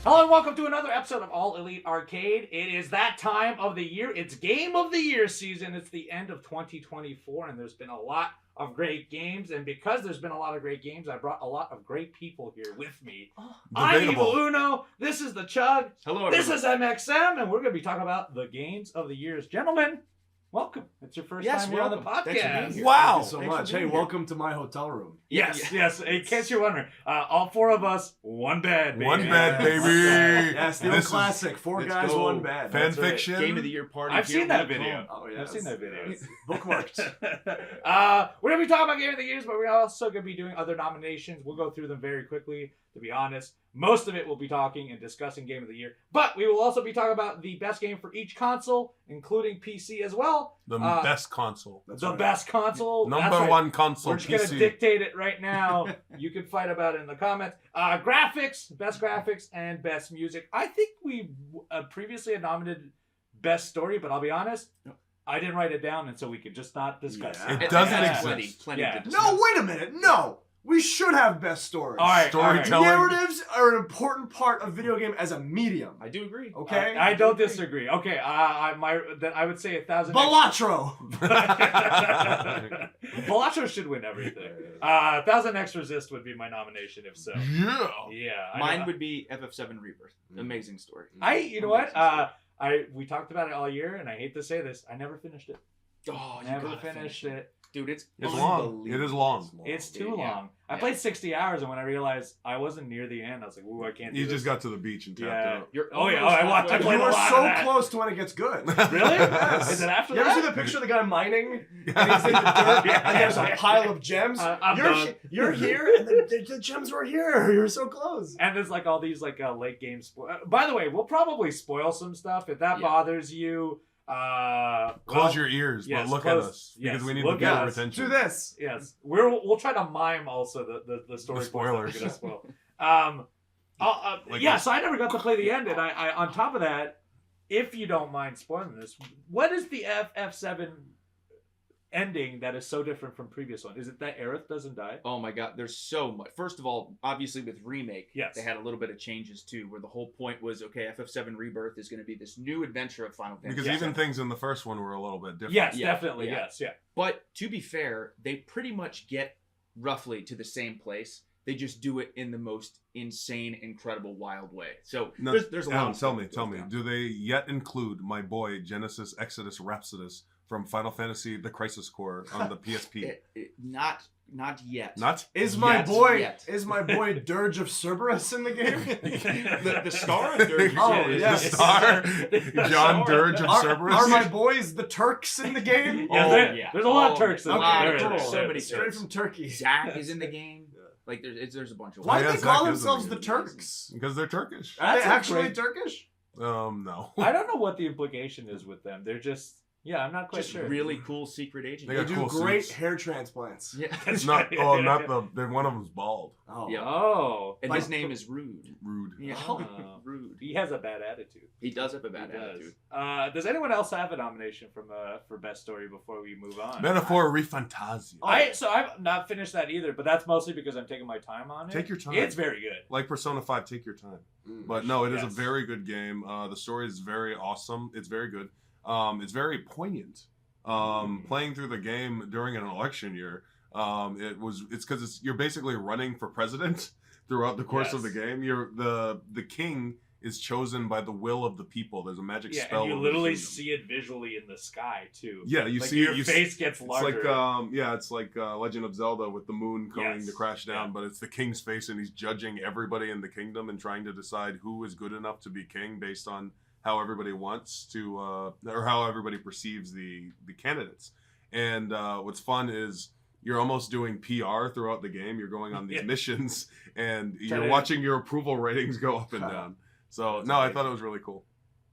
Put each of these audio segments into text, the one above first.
Hello and welcome to another episode of All Elite Arcade. It is that time of the year. It's Game of the Year season. It's the end of 2024 and there's been a lot of great games. And because there's been a lot of great games, I brought a lot of great people here with me. I'm Evil Uno. This is the Chug. Hello, everyone. This is MxM. And we're going to be talking about the games of the years. Gentlemen, welcome. It's your first time here on the podcast. Thanks for being here. Wow. Thank you so much. Hey, welcome to my hotel room. Yes. In case you're wondering, all four of us, one bed, baby. One bed, baby. Yes, the old classic. Four guys, one bed. Fan fiction. Game of the Year party. I've seen that video. Oh, yeah. I've seen that video. Bookmarked. We're going to be talking about Game of the Years, but we're also going to be doing other nominations. We'll go through them very quickly, to be honest. Most of it will be talking and discussing Game of the Year. But we will also be talking about the best game for each console, including PC as well. The best console. Best console. Number one console. We're just going to dictate it right now. You can fight about it in the comments. Graphics, best graphics, and best music. I think we previously had nominated best story, but I'll be honest, I didn't write it down, and so we could just not discuss it. It doesn't exist. Plenty to discuss. No, wait a minute. No. We should have best stories. All right, storytelling. Narratives are an important part of video game as a medium. I do agree. Okay? I don't disagree. Okay, I would say 1,000. Balatro! Balatro should win everything. 1,000 X Resist would be my nomination if so. Yeah. Mine would be FF7 Rebirth. Amazing story. You know what? We talked about it all year, and I hate to say this, I never finished it. Oh, you Never gotta finished it. Dude, it's long. It is long. It's too long. I played 60 hours, and when I realized I wasn't near the end, I was like, "Ooh, I can't do You this." just got to the beach and tapped out. I played You a are lot so of that. close to when it gets good. Really? Yes. Is it after You that? ever see the picture of the guy mining? And he's in the dirt, and there's a pile of gems? I'm done. You're here, and the gems were here. You're so close. And there's like all these like late game by the way, we'll probably spoil some stuff if that bothers you. Close your ears, yes, but look at us because we need to get your attention. Do this. Yes, we'll try to mime also the story. The spoilers. That we're gonna spoil. So I never got to play the end, and I on top of that, if you don't mind spoiling this, what is the FF7 ending that is so different from previous one? Is it that Aerith doesn't die? Oh my god, there's so much. First of all, obviously with Remake, they had a little bit of changes too, where the whole point was, okay, FF7 Rebirth is going to be this new adventure of Final Fantasy. Because even things in the first one were a little bit different. Yes, definitely, yes. But to be fair, they pretty much get roughly to the same place. They just do it in the most insane, incredible, wild way. So there's a lot of Tell me, do they yet include my boy Genesis Exodus Rhapsodus from Final Fantasy The Crisis Core on the PSP? Not yet. Not? Is my boy Dirge of Cerberus in the game? the star of Dirge. Oh, yes. The star? John Dirge of Cerberus? Are my boys the Turks in the game? There's a lot of Turks in Okay, there. cool. So many Straight Turks. from Turkey. Zack is in the game. Like there's a bunch of. Why do they Zack call is in themselves the the game. Turks? Because they're Turkish. Are they That's actually great- Turkish? No. I don't know what the implication is with them. They're just I'm not quite just sure. really cool secret agent. They They got do cool great suits. hair transplants. Yeah. One of them's bald. Oh. Yep. Oh. And his name is Rude. Rude. Yeah. Oh. Rude. He has a bad attitude. He does have a bad He does. attitude. Does anyone else have a nomination for best story before we move on? Metaphor Refantasia. I've not finished that either, but that's mostly because I'm taking my time on it. Take your time. It's very good. Like Persona 5, take your time. But no, it is a very good game. The story is very awesome. It's very good. It's very poignant. Playing through the game during an election year, it's because you're basically running for president throughout the course of the game. You're the king is chosen by the will of the people. There's a magic spell. And you literally see it visually in the sky too. Yeah, you like see your face gets It's larger. it's like Legend of Zelda with the moon coming to crash down, but it's the king's face and he's judging everybody in the kingdom and trying to decide who is good enough to be king based on how everybody wants to, or how everybody perceives the candidates. And what's fun is you're almost doing PR throughout the game. You're going on these missions, and you're watching your approval ratings go up and down. So, I thought it was really cool.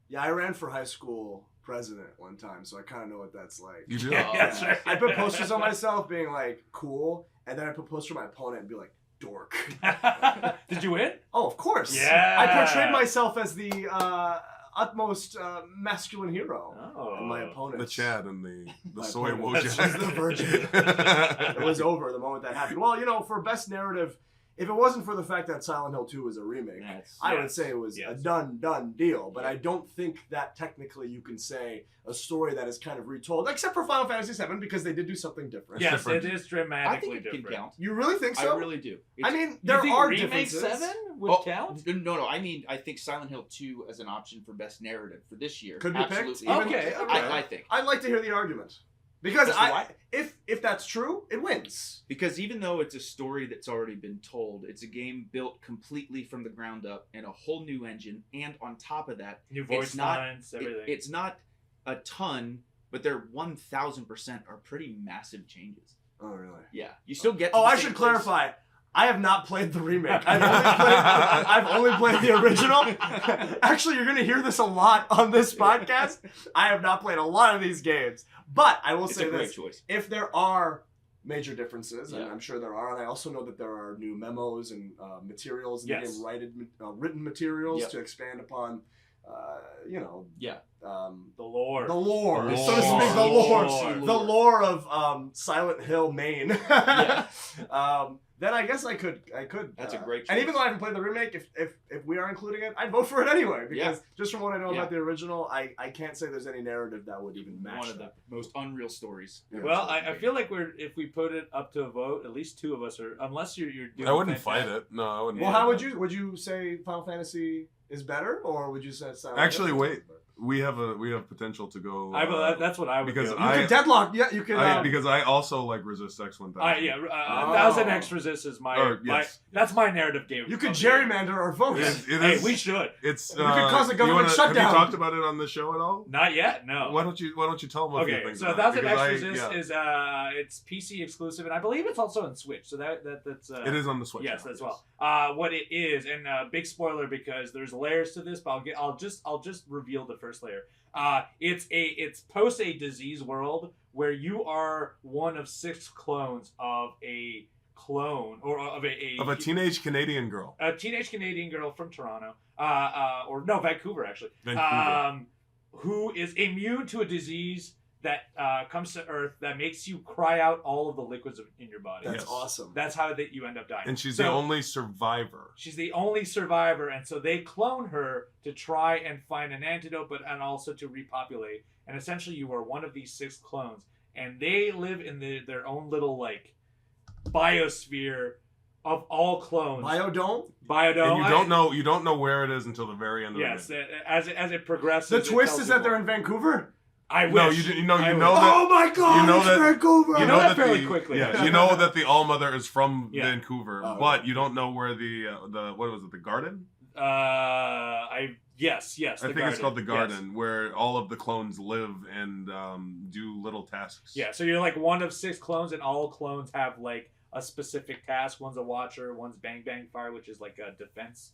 Yeah, I ran for high school president one time, so I kind of know what that's like. You do? That's right. I put posters on myself being like, cool, and then I put posters on my opponent and be like, dork. Did you win? Oh, of course. Yeah. I portrayed myself as the utmost masculine hero. Oh. And my opponent. The Chad and the My soy opponent Wojak. was the virgin. It was over the moment that happened. Well, for best narrative, if it wasn't for the fact that Silent Hill 2 was a remake, I would say it was a done deal. But I don't think that technically you can say a story that is kind of retold, except for Final Fantasy VII, because they did do something different. Yes, it is dramatically I think it different. can count. You really think so? I really do. I mean, there are differences. Remake 7 would count? No. I mean, I think Silent Hill 2 as an option for best narrative for this year could be absolutely. picked. Okay. I think. I'd like to hear the argument. Because if that's true, it wins. Because even though it's a story that's already been told, it's a game built completely from the ground up and a whole new engine, and on top of that, new voice lines, everything. It's not a ton, but they're 1,000% are pretty massive changes. Oh, really? Yeah. You still get. I should clarify. I have not played the remake. I've only played the original. Actually, you're going to hear this a lot on this podcast. I have not played a lot of these games. But I will say this. Choice. If there are major differences, and I'm sure there are, and I also know that there are new memos and materials in the game, written materials to expand upon, the lore. The lore, so to speak, the lore of Silent Hill, Maine. Then I guess I could. That's a great choice. And even though I haven't played the remake, if we are including it, I'd vote for it anyway. Because just from what I know about the original, I can't say there's any narrative that would even match one of the most unreal stories. Well, I feel like if we put it up to a vote, at least two of us are. Unless you're doing. I wouldn't fight it. No, I wouldn't. Well, how would you say Final Fantasy is better, or would you say Silent Hill? Actually, wait. We have potential to go. That's what I would because do. You can deadlock. Yeah, you can. Because I also like Resist X 1000. 1000 X Resist is my that's my narrative game. You could gerrymander our votes. Hey, we should. It's we could cause a government shutdown. Have you talked about it on the show at all? Not yet. No. Why don't you tell them a few things? So 1000 X Resist is it's PC exclusive, and I believe it's also on Switch. So that's it is on the Switch. Yes, as well. What it is, and big spoiler because there's layers to this, but I'll just reveal the first layer. It's post a disease world where you are one of 6 clones of a clone or of a teenage Canadian girl. A teenage Canadian girl from Toronto, Vancouver actually. Who is immune to a disease that comes to Earth that makes you cry out all of the liquids in your body. That's awesome. That's how that you end up dying. And she's the only survivor. She's the only survivor, and so they clone her to try and find an antidote, and also to repopulate. And essentially, you are one of these 6 clones, and they live in their own little biosphere of all clones. Biodome. And you don't know where it is until the very end of the game. Yes, as it progresses. The twist is that they're in Vancouver. I wish. No, you know that. Oh my God! You know that Vancouver. You know that fairly quickly. Yeah, you know that the Allmother is from Vancouver, but you don't know where the what was it? The Garden. Yes. I think it's called the Garden, where all of the clones live and do little tasks. Yeah, so you're one of 6 clones, and all clones have a specific task. One's a Watcher, one's Bang Bang Fire, which is a defense.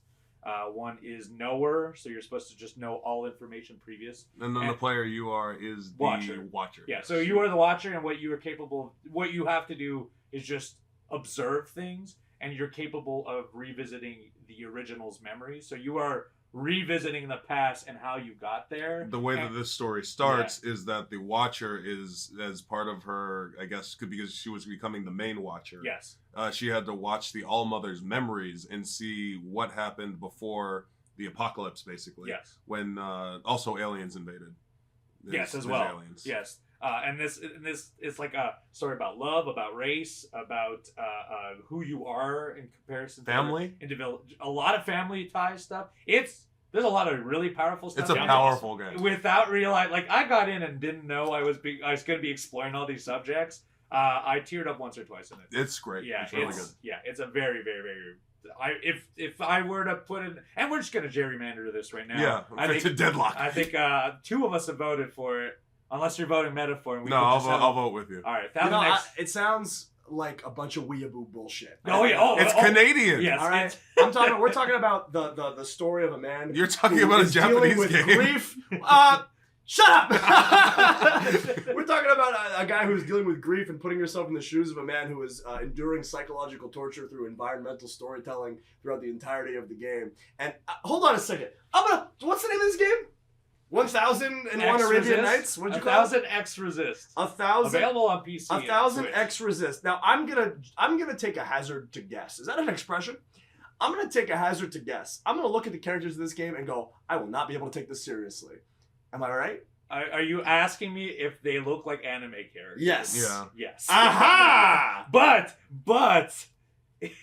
One is Knower, so you're supposed to just know all information previous. And then the player you are is the Watcher. Yeah, so you are the Watcher, and what you have to do is just observe things, and you're capable of revisiting the original's memories. So you are revisiting the past and how you got there. The way that this story starts is that the Watcher is, as part of her, I guess, because she was becoming the main Watcher. Yes. She had to watch the Allmother's memories and see what happened before the apocalypse, basically. Yes. When also aliens invaded. As well. Aliens. Yes. And this is a story about love, about race, about who you are in comparison to family. A lot of family ties stuff. There's a lot of really powerful stuff. It's a powerful game. Without realizing, I got in and didn't know I was going to be exploring all these subjects. I teared up once or twice in it. It's great. Yeah, it's really good. Yeah, it's a very, very, very. If I were to put in, and we're just going to gerrymander this right now. Yeah, it's a deadlock. I think 2 of us have voted for it. Unless you're voting metaphor. I'll vote with you. All right. It sounds like a bunch of weeaboo bullshit. It's Canadian. Yes. All right. We're talking about the story of a man. You're talking about a Japanese with game. Grief. Shut up! We're talking about a guy who's dealing with grief and putting yourself in the shoes of a man who is enduring psychological torture through environmental storytelling throughout the entirety of the game. And hold on a second. What's the name of this game? 1001 X Arabian Resist, Nights. What'd you call it? 1000 X Resist. 1000. Available on PC. 1000 Switch. X Resist. Now I'm gonna take a hazard to guess. Is that an expression? I'm gonna take a hazard to guess. I'm gonna look at the characters of this game and go, I will not be able to take this seriously. Am I right? Are you asking me if they look like anime characters? Yes. Yeah. Yes. Aha! But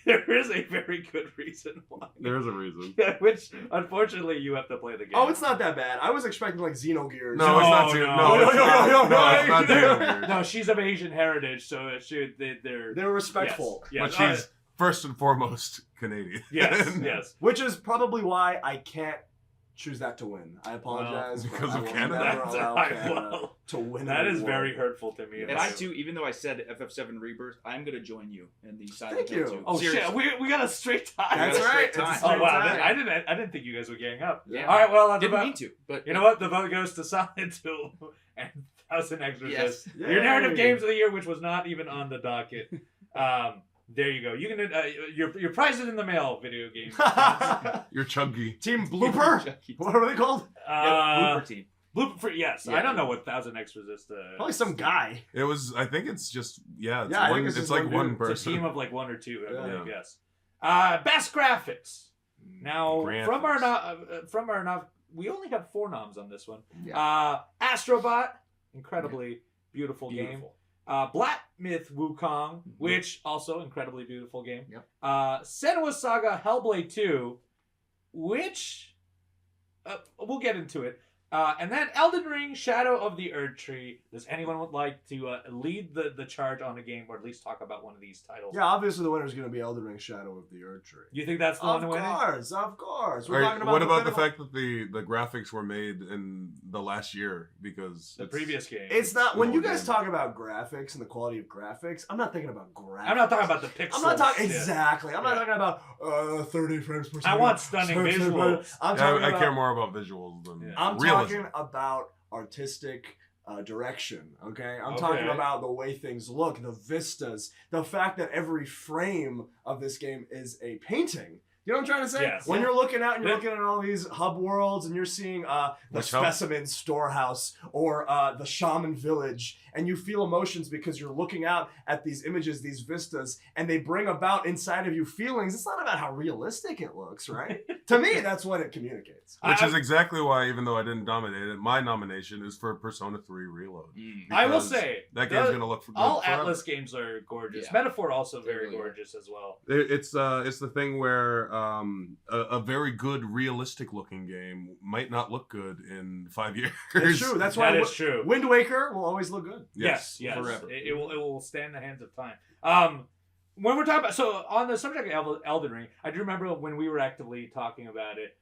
there is a very good reason why. There is a reason. Which unfortunately you have to play the game. Oh, it's not that bad. I was expecting like Xenogears. No, it's not too. no. No, it's not Xenogears. No, she's of Asian heritage, so They're respectful. Yes, But she's first and foremost Canadian. yes. Which is probably why I can't choose that to win. I apologize. but because I of will Canada? never That's allow right, Canada well, to win. That an is award. very hurtful to me. And I too, even though I said FF7 Rebirth, I'm gonna join you in the Silent Thank Hill you. 2. Oh Seriously. shit, we got a straight tie. That's got a right. straight It's a tie. Oh straight wow, tie. I didn't think you guys were getting up. Yeah. All right, well, Didn't mean to, but you know what? The vote goes to Silent Hill and 1000 X Resist. Yes. Your narrative Yay. games of the year, which was not even on the docket. There you go. You can your prize is in the mail. Video game. You're chuggy. Team Blooper? What are they called? Blooper team. Blooper. Yes, Yeah. I don't know what 1000 X Resist. Probably some guy. It was. I think it's just. Yeah. It's Yeah, I one. think it's It's just like one one dude. person. It's a team of like one or two. I Yeah. believe. Yes. Best graphics. Now from our we only have 4 noms on this one. Yeah. Astrobot, incredibly beautiful game. Beautiful. Black Myth Wukong, which also incredibly beautiful game. Yep. Senua Saga Hellblade 2, which we'll get into it. And then Elden Ring Shadow of the Erd Tree. Does anyone would like to lead the charge on a game, or at least talk about one of these titles? Yeah, obviously the winner is going to be Elden Ring Shadow of the Erd Tree. You think that's the one to win? Of course. We're Right, talking about what about the pinnacle- fact that the graphics were made in the last year because The previous game. It's not when an you old guys game. talk about graphics and the quality of graphics. I'm not thinking about graphics. I'm not talking about the pixels. I'm not talking Yeah. exactly. I'm not Yeah. talking about 30 frames per second. I want stunning visuals. I'm talking I about, care more about visuals than Yeah. I'm realism. talking about artistic direction. Okay, I'm Okay. talking about the way things look, the vistas, the fact that every frame of this game is a painting. You know what I'm trying to say? Yes. When Yeah. you're looking out and you're Yeah. looking at all these hub worlds and you're seeing the Which hub? specimen storehouse or the shaman village, and you feel emotions because you're looking out at these images, these vistas, and they bring about inside of you feelings. It's not about how realistic it looks, right? To me, that's what it communicates. Which is exactly why, even though I didn't nominate it, my nomination is for Persona 3 Reload. I will Because say that game's gonna look good all forever. Atlas games are gorgeous. Yeah. Metaphor also They very really are. gorgeous as well. It's the thing where a very good realistic looking game might not look good in 5 years. It's true. That's why That is true. Wind Waker will always look good. Yes, forever. It will stand the hands of time. When we're talking about, so on the subject of Elden Ring, I do remember when we were actively talking about it.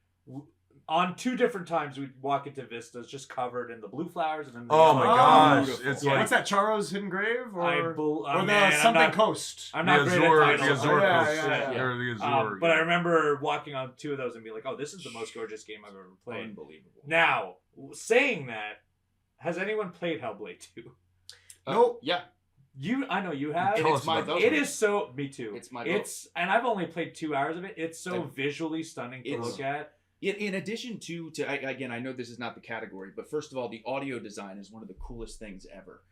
On 2 different times, we'd walk into vistas just covered in the blue flowers and then the Oh yellow. my gosh! beautiful. It's Yeah. like What's that? Charo's Hidden Grave or or the something Coast? I'm the not great Azure, at the titles. Azure Yeah, Coast, yeah. or the Azure. But I remember walking on 2 of those and being like, "Oh, this is the most gorgeous game I've ever played." Unbelievable. Now, saying that, has anyone played Hellblade 2? Nope. Yeah. I know you have. Tell And us it's my about vote. It is so. Me too. It's my vote. and I've only played 2 hours of it. It's so And visually stunning to it's- look at. In addition to again, I know this is not the category, but first of all, the audio design is one of the coolest things ever.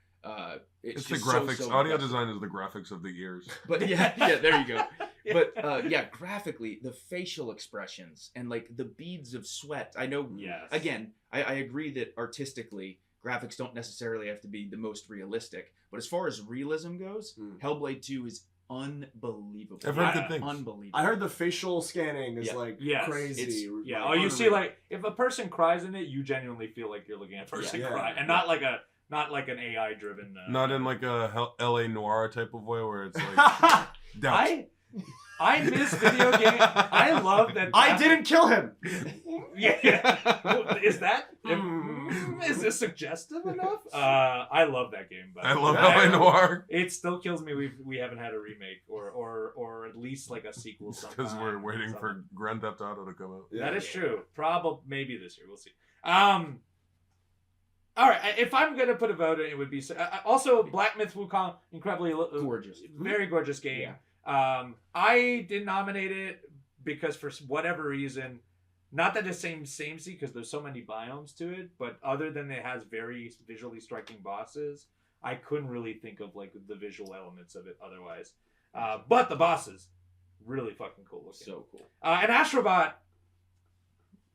it's the just graphics. so Audio impressive. design is the graphics of the ears. But yeah, there you go. But yeah, graphically, the facial expressions and like the beads of sweat. I know. Yes. Again, I agree that artistically, graphics don't necessarily have to be the most realistic, but as far as realism goes, Hellblade 2 is unbelievable. I've heard good things. Unbelievable. I heard the facial scanning is Yeah. like Yes. crazy. Yeah. Like, Oh, you see, unreal. like if a person cries in it, you genuinely feel like you're looking at a person Yeah. cry, and not like an AI driven. Not in like a LA noir type of way where it's like doubt. I miss video game. I love that. I didn't kill him. Yeah. Is that? Mm. Is this suggestive enough? I love that game. But I love Yeah. LA noir It still kills me. We haven't had a remake or at least like a sequel. because we're waiting sometime. for Grand Theft Auto to come out. Yeah. That is true. Probably maybe this year. We'll see. All right. If I'm gonna put a vote in, it would be also Black Myth Wukong. Incredibly Gorgeous. very gorgeous game. Yeah. I did nominate it because for whatever reason, not that it's samey because there's so many biomes to it, but other than it has very visually striking bosses, I couldn't really think of like the visual elements of it otherwise. But the bosses, really fucking cool looking. So cool. And Astrobot,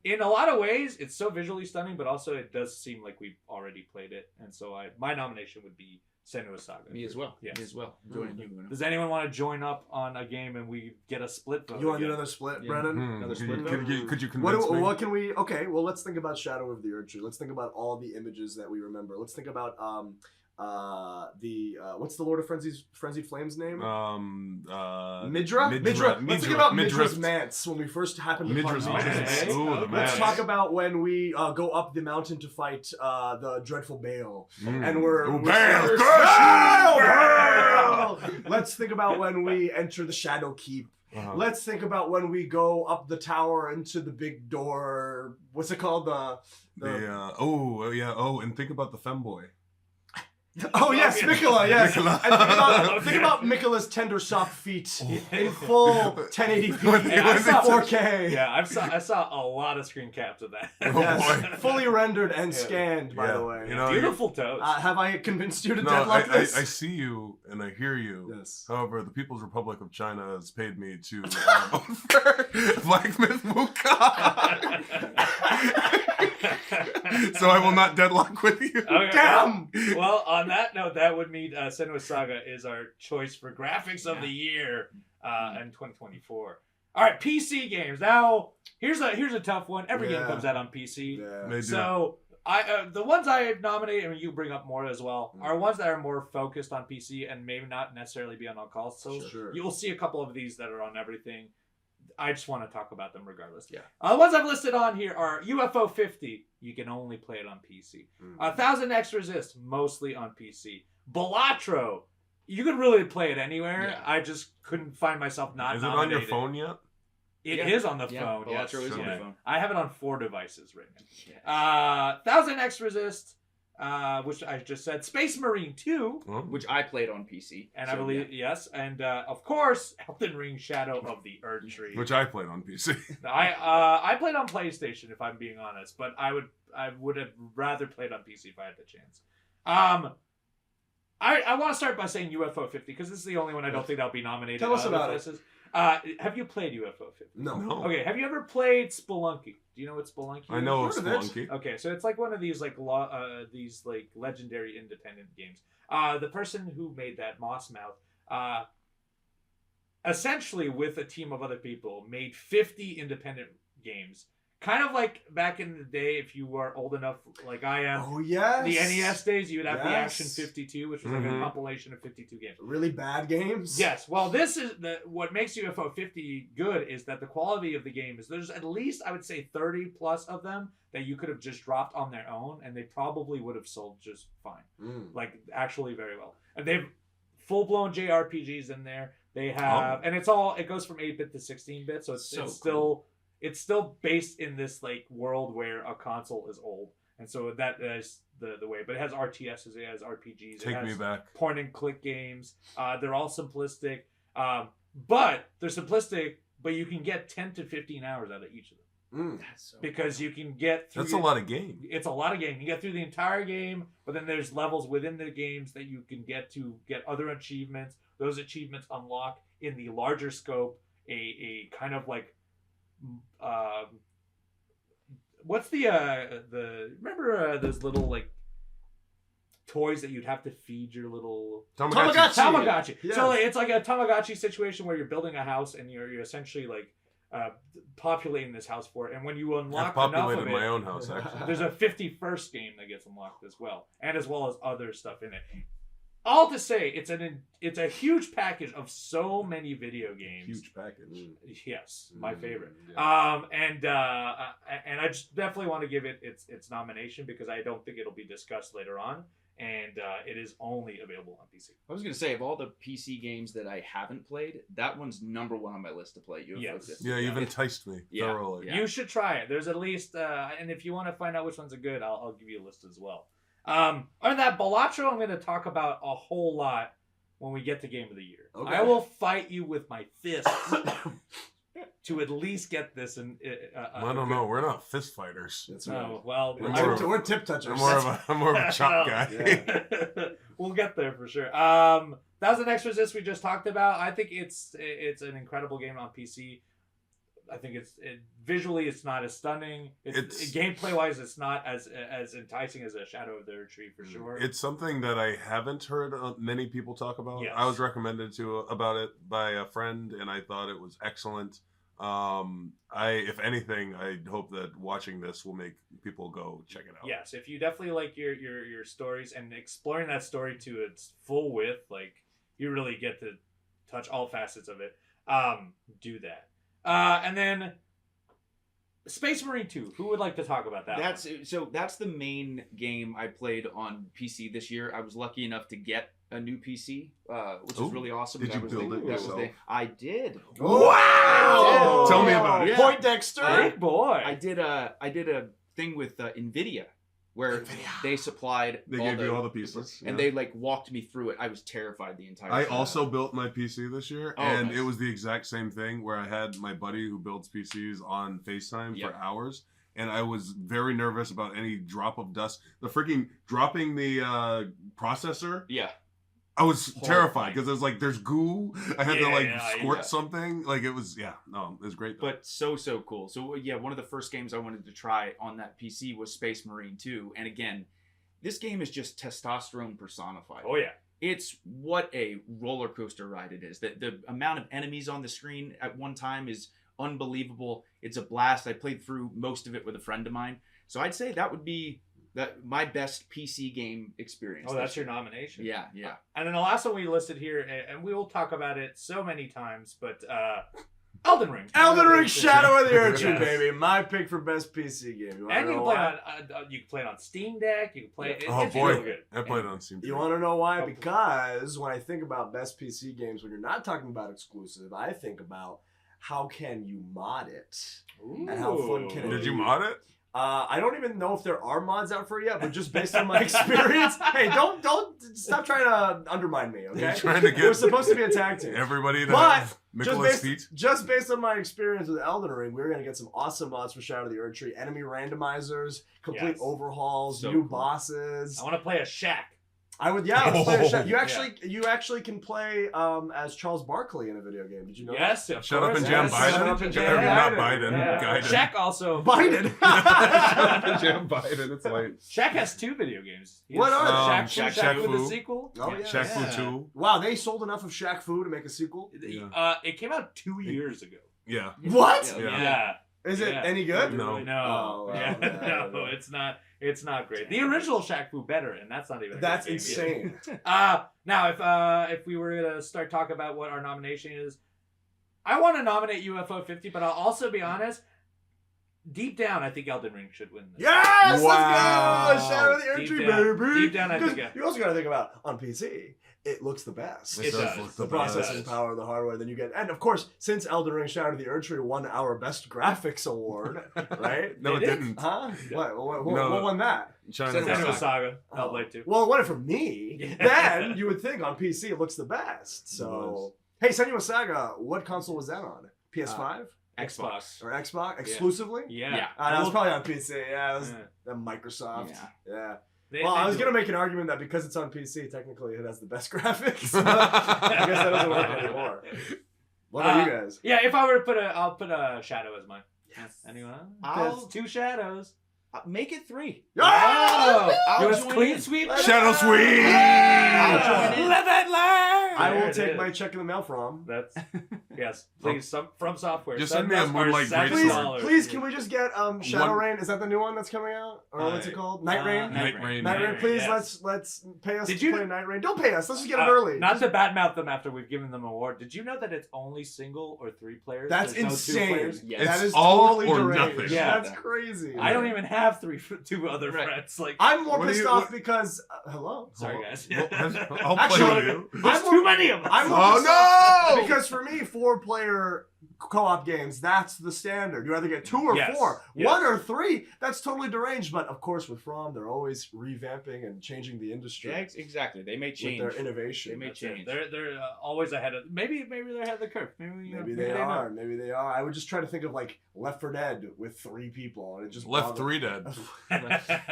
in a lot of ways, it's so visually stunning, but also it does seem like we've already played it, and so my nomination would be Senua's Saga. Me as well. Yes. Me as well. Joining you. Does anyone want to join up on a game and we get a split vote? You want to do another split, Brennan? Another split vote? Could you convince me? What can we... Okay, well, let's think about Shadow of the Erdtree. Let's think about all the images that we remember. Let's think about what's the Lord of Frenzied Flames name? Midra? Let's think about Midra's Manse when we first happened to Midra's find Manse. Midra. Ooh, the Let's Manse. talk about when we go up the mountain to fight the dreadful Bale. And we're... Bale! Bale! Let's think about when we enter the Shadow Keep. Let's think about when we go up the tower into the big door. What's it called? And think about the femboy. Oh yes, Mikola, yes. Mikola. And think about Mikola's tender soft feet in full 1080p, Hey, I saw 4K. Yeah, I saw a lot of screen caps of that. Yes, boy. fully rendered and scanned, by the way. You know, Beautiful toes. Have I convinced you to No, deadlock this? I see you and I hear you. Yes. However, the People's Republic of China has paid me to Black Myth Wukong. So I will not deadlock with you. Okay, Damn! Well, on that note, that would mean Senua's Saga is our choice for graphics of the year in 2024. All right, PC games. Now, here's a tough one. Every game comes out on PC. Yeah. So the ones I nominate, and you bring up more as well, are ones that are more focused on PC and maybe not necessarily be on all calls. So Sure. you'll see a couple of these that are on everything. I just want to talk about them regardless. Yeah. The ones I've listed on here are UFO 50. You can only play it on PC. 1000 X Resist, mostly on PC. Balatro, you could really play it anywhere. Yeah. I just couldn't find myself not Is it on nominated. your phone yet? It is on the Yeah, phone. Yes. Balatro is on the Yeah. phone. I have it on 4 devices right Yeah. now. 1000 X Resist, which I just said. Space Marine 2. Which I played on PC. And so, I believe, yes. And, of course, Elden Ring Shadow of the Erdtree. Which I played on PC. I played on PlayStation, if I'm being honest, but I would have rather played on PC if I had the chance. I want to start by saying UFO 50 because this is the only one I don't think that'll be nominated. Tell us about it. Have you played UFO 50? No. Okay. Have you ever played Spelunky? Do you know what Spelunky is? I know of Heard of it. Spelunky. Okay, so it's like one of these these legendary independent games. The person who made that, Mossmouth, essentially with a team of other people, made 50 independent games. Kind of like back in the day, if you were old enough, like I am. Oh yes. The NES days, you would have the Yes. Action 52, which was like a compilation of 52 games. Really bad games. Yes. Well, this is what makes UFO 50 good is that the quality of the game is there's at least, I would say, 30 plus of them that you could have just dropped on their own and they probably would have sold just fine. Like actually very well. And they've full-blown JRPGs in there. They have, and it goes from 8-bit to 16-bit, so it's still based in this like world where a console is old, and so that is the way. But it has RTSs, it has RPGs, Take me back. point and click games. They're all simplistic, but they're simplistic. But you can get 10 to 15 hours out of each of them because you can get through. That's a lot of game. It's a lot of game. You get through the entire game, but then there's levels within the games that you can get to get other achievements. Those achievements unlock in the larger scope a kind of like. What's the remember those little like toys that you'd have to feed your little Tamagotchi. Yes. So like, it's like a Tamagotchi situation where you're building a house and you're essentially like populating this house for it, and when you unlock I've enough populated of it, my own house actually. there's a 51st game that gets unlocked as well as other stuff in it. All to say, it's a huge package of so many video games. Huge package. Yes, my favorite. Yeah. And I just definitely want to give it its nomination because I don't think it'll be discussed later on, and it is only available on PC. I was going to say, of all the PC games that I haven't played, that one's number one on my list to play. Yes. Yeah, you've enticed me thoroughly. Yeah. You should try it. There's at least, and if you want to find out which ones are good, I'll give you a list as well. Other than that, Balatro, I'm going to talk about a whole lot when we get to Game of the Year. Okay. I will fight you with my fists to at least get this. And I don't know. We're not fist fighters. That's no, well, we're tip touchers. I'm more of a chop guy. Yeah. We'll get there for sure. That was the next resist we just talked about. I think it's an incredible game on PC. I think visually it's not as stunning. It's gameplay wise, it's not as enticing as a Shadow of the Erdtree for sure. It's something that I haven't heard many people talk about. Yes. I was recommended about it by a friend, and I thought it was excellent. If anything, I hope that watching this will make people go check it out. Yes, if you definitely like your stories and exploring that story to its full width, like you really get to touch all facets of it. Do that. And then Space Marine 2. Who would like to talk about that? That's the main game I played on PC this year. I was lucky enough to get a new PC, which is really awesome. Did you build it yourself? I did. Wow! Tell me about it. Yeah. Poindexter. Big boy. I did a thing with Nvidia where they supplied gave you all the pieces, and they like walked me through it. I was terrified the entire time. I also built my PC this year, and nice. it was the exact same thing where I had my buddy who builds PCs on FaceTime for hours, and I was very nervous about any drop of dust. The freaking dropping the processor. Yeah. I was terrified because it was like, there's goo. I had to squirt yeah. something. Like it was, it was great. Though. But so cool. So one of the first games I wanted to try on that PC was Space Marine 2. And again, this game is just testosterone personified. Oh yeah. It's what a roller coaster ride it is. The amount of enemies on the screen at one time is unbelievable. It's a blast. I played through most of it with a friend of mine. So I'd say that would be my best PC game experience. Oh, that's your nomination. Yeah. And then the last one we listed here, and we will talk about it so many times, but Elden Ring. Elden Ring Shadow of the Erdtree, Yes. baby. My pick for best PC game. And you can play it on Steam Deck. You can play it. Oh it's boy, real good. I played it on Steam. You want to know why? Because when I think about best PC games, when you're not talking about exclusive, I think about how can you mod it and how fun can it be. Did you mod it? I don't even know if there are mods out for it yet, but just based on my experience, hey, don't stop trying to undermine me, okay? You're trying to get We're supposed to be a tag team. everybody to have Nicholas feet. Just based on my experience with Elden Ring, we're going to get some awesome mods for Shadow of the Erdtree. Enemy randomizers, complete overhauls, So new cool. bosses. I want to play a Shack. Let's play a Shadow. You actually can play as Charles Barkley in a video game. Did you know Yes, that? of Shut course. up and jam Yes. Biden. Shut up and jam Not Biden. Biden. Yeah. Guiden. Shaq also. Biden! Shut up and jam Biden. It's late. Shaq has 2 video games. He What has, are Shaq they? Fu, Shaq with Fu. the sequel. Oh, yeah. Shaq Fu 2. Wow, they sold enough of Shaq Fu to make a sequel? It came out 2 years ago. Yeah. What? Yeah. Is it any good? No. No. Oh, Yeah, wow. no, it's not. It's not great. The original Shaq Fu better, and that's not even. A That's good game insane. Now, if we were to start talking about what our nomination is, I want to nominate UFO 50, but I'll also be honest. Deep down, I think Elden Ring should win this. Yes! Wow. Let's go! Shadow of the Erdtree, baby! Deep down, I think. You also got to think about, on PC, it looks the best. It does. look The the processing best. power, the hardware, then you get, and of course, since Elden Ring Shadow of the Erdtree won our best graphics award, right? No, it It is? didn't. Huh? Yeah. What No. won that? China. Senua Saga. Oh. Hellblade 2. Well, it won it from me. Yeah. Then you would think on PC it looks the best. It So, was. hey, Senua Saga, what console was that on? PS5 Xbox. or Xbox exclusively? Yeah. Yeah. That was probably on PC. Yeah, it was Yeah. the Microsoft. Yeah. They- Well, they I was do gonna it. make an argument that because it's on PC, technically it has the best graphics. But I guess that doesn't work anymore. What about you guys? Yeah, if I were to I'll put a Shadow as mine. Yes. Anyone? I'll- There's 2 shadows. Make it 3. Oh! I'll You want join clean in. sweep? Shadow Sweep! I'll join in. Let that lie! I There will it take is. my check in the mail from. That's yes. Please, from software. Just send me a us our Moonlight $7. Greatsword. Please, can we just get Shadow One- Rain? Is that the new one that's coming out, or what's it called? Night Rain. Night Rain. Night Rain. Please, yes. let's pay us Did to you- play Night Rain. Don't pay us. Let's just get it early. Not to badmouth them after we've given them an award. Did you know that it's only single or 3 players? That's There's no 2 insane. players? Yeah. That It's is all totally or deranged. nothing. Yeah. That's crazy. I don't even have 2 other Right. friends. Like, I'm more What do pissed you- off what- because hello. sorry guys. I'll play Actually, with you. There's too many of us. I'm more Oh pissed off- Oh! Because for me, 4-player co-op games, that's the standard. You either get 2 or 4. Yes. 1 or 3, that's totally deranged. But of course, with From, they're always revamping and changing the industry. Yeah, exactly. They may change. With their innovation. They may That's it. change. They're always ahead of. Maybe they're ahead of the curve. Maybe they are. Maybe they are. I would just try to think of like Left 4 Dead with 3 people, and it just Left 3 Dead.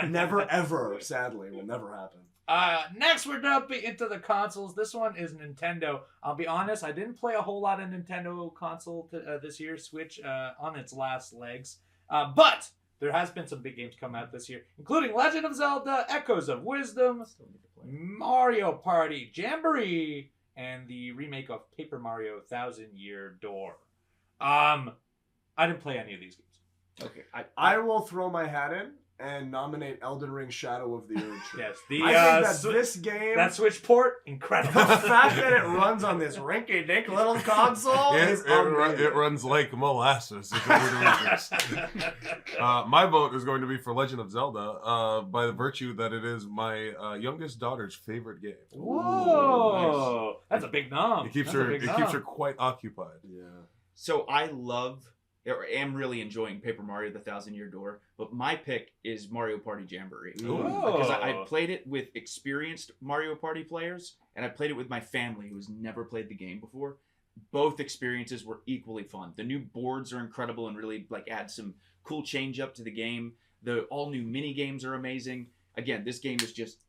Never ever, sadly, will never happen. Next, we're jumping into the consoles. This one is Nintendo. I'll be honest, I didn't play a whole lot of Nintendo console this year. Switch on its last legs. But there has been some big games come out this year, including Legend of Zelda, Echoes of Wisdom, Mario Party Jamboree, and the remake of Paper Mario Thousand Year Door. I didn't play any of these games. Okay. I will throw my hat in and nominate Elden Ring Shadow of the Erdtree. Yes, I think that this game, that Switch port, the incredible. fact that it runs on this rinky-dink little console is amazing. It runs like molasses. If it were to exist. My vote is going to be for Legend of Zelda, by the virtue that it is my youngest daughter's favorite game. Whoa, that's a big nom. It keeps That's a big her nom. quite occupied. Yeah. So I am really enjoying Paper Mario: The Thousand Year Door, but my pick is Mario Party Jamboree. Ooh. Because I played it with experienced Mario Party players, and I played it with my family who's never played the game before. Both experiences were equally fun. The new boards are incredible and really add some cool change up to the game. The all new mini games are amazing. Again, this game is just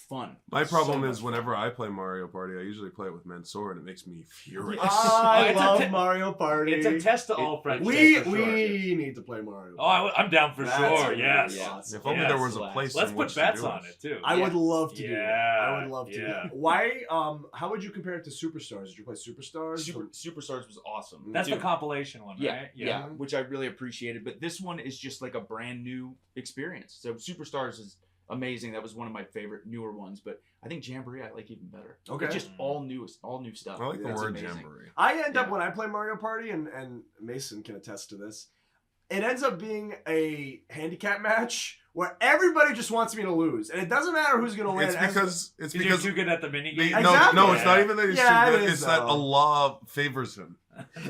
fun. My problem So is much whenever I play Mario Party, I usually play it with Mansoor, and it makes me furious. I It's a love Mario Party. It's a test to all friends. We for sure. need to play Mario. Oh, I'm down for That's sure. really Yes. awesome. If only there was a place Let's in put which to bets do on it too. I would love to do that. Yeah, I would love to do yeah. that. Why? How would you compare it to Superstars? Did you play Superstars? Superstars was awesome. That's Dude, the compilation one, Yeah, right? yeah, which I really appreciated. But this one is just like a brand new experience. So Superstars is amazing. That was one of my favorite newer ones. But I think Jamboree I like even better. Okay. It's just all new stuff. I like the It's word amazing. jamboree. I end up Yeah. when I play Mario Party, and Mason can attest to this. It ends up being a handicap match where everybody just wants me to lose, and it doesn't matter who's going to win. It's Because because you're too good at the mini the- game. no, Exactly. it's not even that he's Yeah, too it good. is, It's that though. Allah favors him.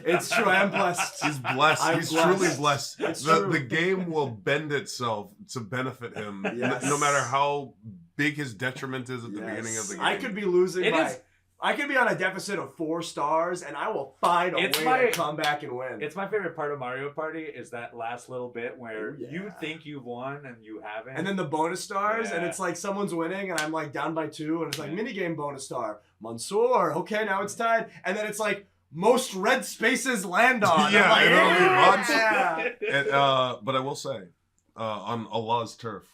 It's true. I am blessed. He's blessed. I'm He's blessed. truly blessed. It's true. The game will bend itself to benefit him, Yes. no matter how big his detriment is at the beginning of the game. I could be losing It by. is- I could be on a deficit of 4 stars, and I will find a It's way my- to come back and win. It's my favorite part of Mario Party is that last little bit where Oh, yeah. you think you've won and you haven't. And then the bonus stars, and Yeah. it's like someone's winning, and I'm like down by 2, and it's like Yeah. minigame bonus star, Mansoor. Okay, now it's tied, and then it's like most red spaces land on. Yeah, I'm like, it only yeah. And, but I will say, on Allah's turf,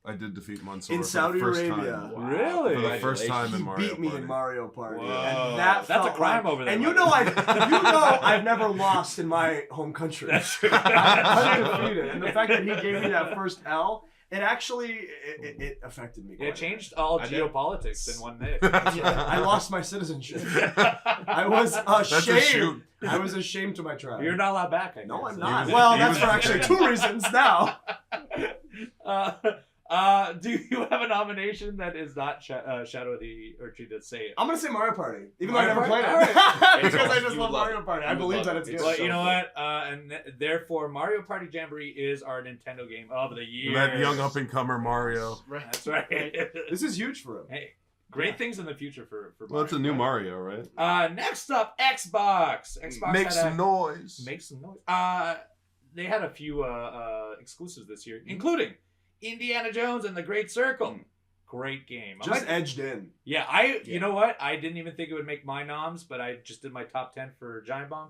I did defeat Mansoor In for Saudi the first Arabia. time. Wow. Really? For the first time He in Mario beat me Party. in Mario Party, Whoa. and that That's a felt crime right. over there, And you buddy. know, I've never lost in my home country. That's true. I'm undefeated, and the fact that he gave me that first L, it actually it affected me. Quite It changed all I did. geopolitics in one day. I lost my citizenship. I was That's a ashamed. shoot. I was ashamed to my tribe. You're not allowed back. I No, guess. I'm He not. was- Well, he that's was- for actually 2 reasons now. Do you have a nomination that is not Shadow of the Erdtree to say it? I'm gonna say Mario Party, even though I Mario never played Party? it, Alright. because I You just would love love Mario it. Party. You I would believe love that it. it's It's good. Well, so you know fun. what? And therefore, Mario Party Jamboree is our Nintendo game of the year. That young up and comer Mario. That's right. This is huge for him. Hey, great things in the future for Mario. Well, it's a new Mario, right? Next up, Xbox. Xbox Make had some noise. Make some noise. They had a few exclusives this year, including Indiana Jones and the Great Circle. Great game. Just edged in. Yeah, you know what? I didn't even think it would make my noms, but I just did my top 10 for Giant Bomb.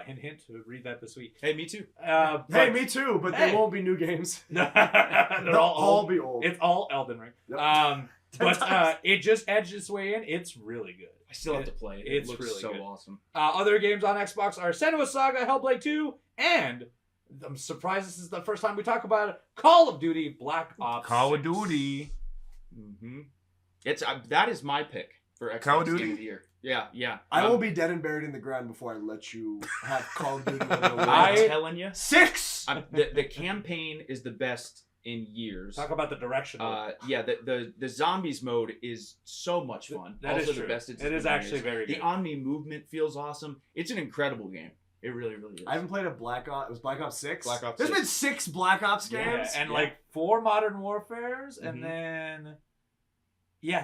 Hint, hint. Read that this week. Hey, me too. Hey, me too, but Hey. there won't be new games. They're They'll all all old. be old. It's all Elden Ring. Yep. 10 but times. it just edged its way in. It's really good. I still have to play it. It's It looks really so good. awesome. Other games on Xbox are Senua's Saga, Hellblade 2, and I'm surprised this is the first time we talk about it, Call of Duty Black Ops Call of 6. Duty. Mm-hmm. It's that is my pick for Xbox Call of Duty? Game of the Year. Yeah. I will be dead and buried in the ground before I let you have Call of Duty. I'm telling you, 6. the campaign is the best in years. Talk about the direction. Yeah, the zombies mode is so much fun. That also is the true. best it's It is been in actually years. very good. The Omni movement feels awesome. It's an incredible game. It really, really is. I haven't played a Black Ops. It was Black Ops 6? Black Ops There's 6. been 6 Black Ops games? and Yeah. like 4 Modern Warfares, Mhm. and then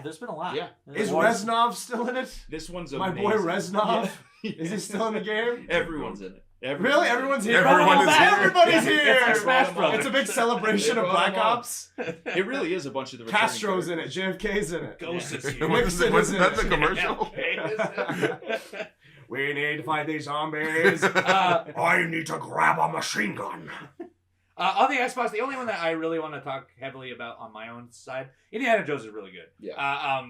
there's been a lot. Yeah. Is There's- Reznov still in it? This one's My amazing. boy Reznov? Yeah. Is he still in the game? Everyone's in it. Really? Everyone's here? Everyone is here. Everybody's here! It's like Smash Brothers. It's a big celebration They of brought Black them all. Ops. It really is a bunch of the returning Castro's in it. characters. JFK's in it. Ghost is Wasn't here. Nixon is in that it. the commercial? We need to fight these zombies. Uh, I need to grab a machine gun. On the Xbox, the only one that I really want to talk heavily about on my own side, Indiana Jones is really good. Yeah.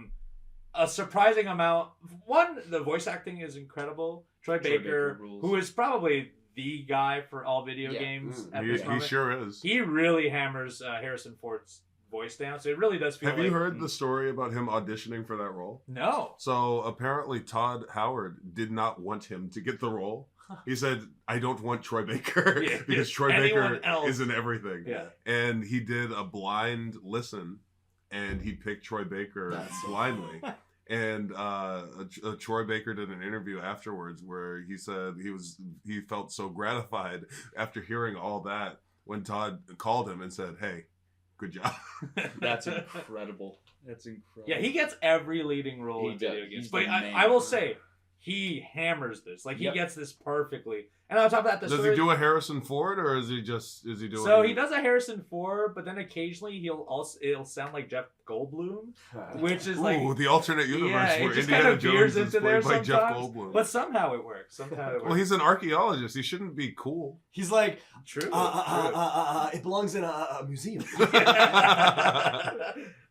A surprising amount. One, the voice acting is incredible. Troy Baker, rules. who is probably the guy for all video Yeah. games Mm. at this He moment. sure is. He really hammers Harrison Ford's voice down, so it really does feel Have like... you heard the story about him auditioning for that role? No. So apparently Todd Howard did not want him to get the role. He said, I don't want Troy Baker Yeah. because Troy Anyone Baker else. is in everything. Yeah. And he did a blind listen and he picked Troy Baker That's so blindly. And Troy Baker did an interview afterwards where he said he felt so gratified after hearing all that when Todd called him and said, hey, good job. That's incredible. That's incredible. Yeah, he gets every leading role He in does. video games. He's But the man. I will say, he hammers this. Like, he Yep. gets this perfectly. And on top of that, the Does story... he do a Harrison Ford or is he doing? So he does a Harrison Ford, but then occasionally it'll sound like Jeff Goldblum, which is like... Ooh, the alternate universe Yeah, it where just Indiana kind of veers Jones is into there played by Jeff sometimes. Goldblum. But somehow it works. Well, he's an archaeologist. He shouldn't be cool. He's like, True. it belongs in a museum.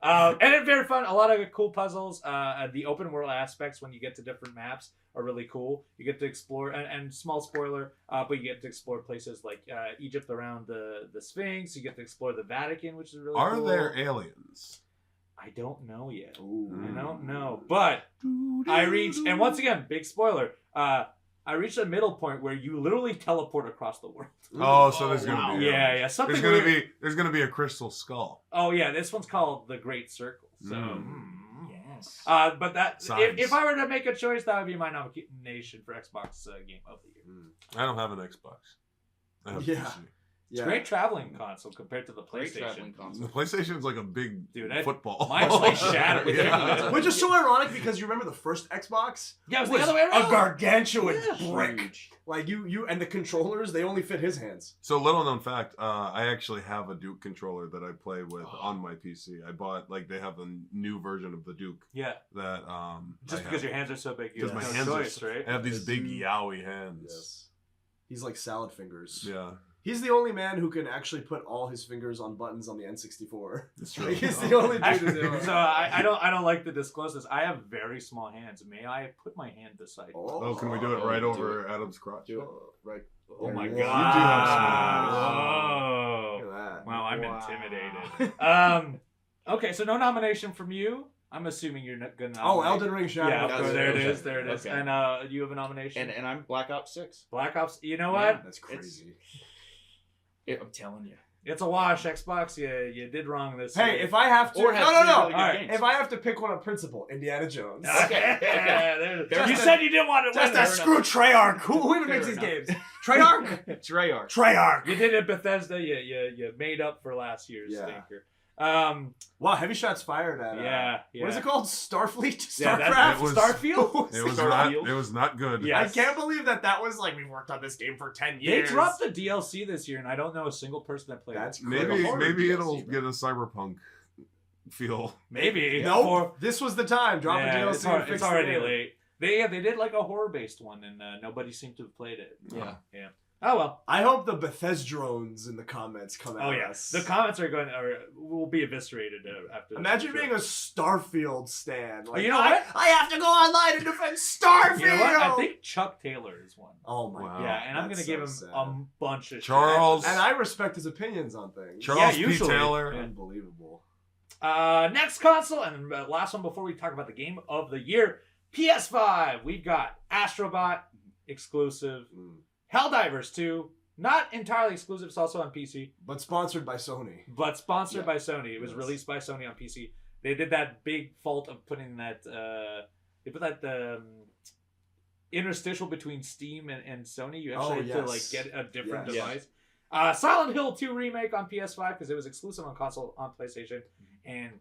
And it's very fun. A lot of cool puzzles. The open world aspects when you get to different maps are really cool. You get to explore, and small spoiler, but you get to explore places like Egypt around the Sphinx. You get to explore the Vatican, which is really Are cool. there aliens? I don't know yet. Ooh. I don't know. But I reached, and once again, big spoiler, I reached a middle point where you literally teleport across the world. Oh, so there's gonna wow. be Yeah, something There's weird. gonna be a crystal skull. Oh yeah, this one's called the Great Circle. So, Yes. but that Signs. if I were to make a choice, that would be my nomination for Xbox Game of the Year. I don't have an Xbox. I have Yeah. PC. It's a great traveling console compared to the Great traveling PlayStation. The console. PlayStation's like a big Dude, football. mine's like shattered with everything. Which is so ironic because you remember the first Xbox? Yeah, it was was the other way a around. gargantuan Yeah. brick. Huge. Like you and the controllers, they only fit his hands. So little known fact, I actually have a Duke controller that I play with on my PC. I bought they have a new version of the Duke Yeah, that just I because have. your hands are so big, you Because have my no hands choice, are right? I have these big yowie hands. Yes. He's like salad fingers. Yeah, He's the only man who can actually put all his fingers on buttons on the N64. it's true. Like, he's the only dude to do it. So I don't like to disclose this. I have very small hands. May I put my hand beside you? Oh, can we do it right over Adam's crotch? Do it. Right. Oh my You god! do have small Whoa. hands. Look at that. Wow, I'm Wow. intimidated. Okay, so no nomination from you. I'm assuming you're not gonna. Oh, nominate. Elden Ring Shadow. Yeah, That's there it okay. is. There it is. Okay. And you have a nomination. And I'm Black Ops 6. Black Ops. You know Yeah. what? That's crazy. I'm telling you. It's a wash. Xbox. You did wrong this. Hey, year. if I have to, Or has no. three really good Alright, games. If I have to pick one on principle, Indiana Jones. Okay. There it is. Just You a- said you didn't want to Just win. a screw Treyarch. Who even Fair makes these enough. games? Treyarch. Treyarch. Treyarch. You did it, Bethesda. You made up for last year's Yeah. stinker. Wow, heavy shots fired at. Yeah. What is it called? Starfleet? Yeah, Starcraft? It was- Starfield. It was Starfield. not. It was not good. Yeah. I Yes. can't believe that was like we've worked on this game for 10 They years. dropped the DLC this year, and I don't know a single person that played That's it. Maybe horror maybe DLC, it'll right? get a cyberpunk feel. Maybe. Nope. Or- This was the time. Drop yeah, a DLC it's, and al- fix it's the already game. late. They did like a horror based one, and nobody seemed to have played it. Yeah. Oh well. I hope the Bethesdrones in the comments come at Oh yeah. us. The comments will be eviscerated after. this, Imagine for sure. being a Starfield stan. Like, you know what? I have to go online and defend Starfield. You know what? I think Chuck Taylor is one. Oh my Wow. god. Yeah, and I'm that's gonna give him so sad. a bunch of Charles. And I respect his opinions on things. Charles P. usually. Taylor. Yeah. Unbelievable. Next console, and last one before we talk about the game of the year, PS5. We've got Astrobot exclusive, Mm. Helldivers 2, Not entirely exclusive. It's also on PC, But sponsored by Sony. but sponsored Yeah. by Sony. It was Yes. released by Sony on PC. They did that big fault of putting that. They put that interstitial between Steam and Sony. You actually had to like yes. get a different Yes. device. Silent Hill 2 remake on PS5 because it was exclusive on console on PlayStation, and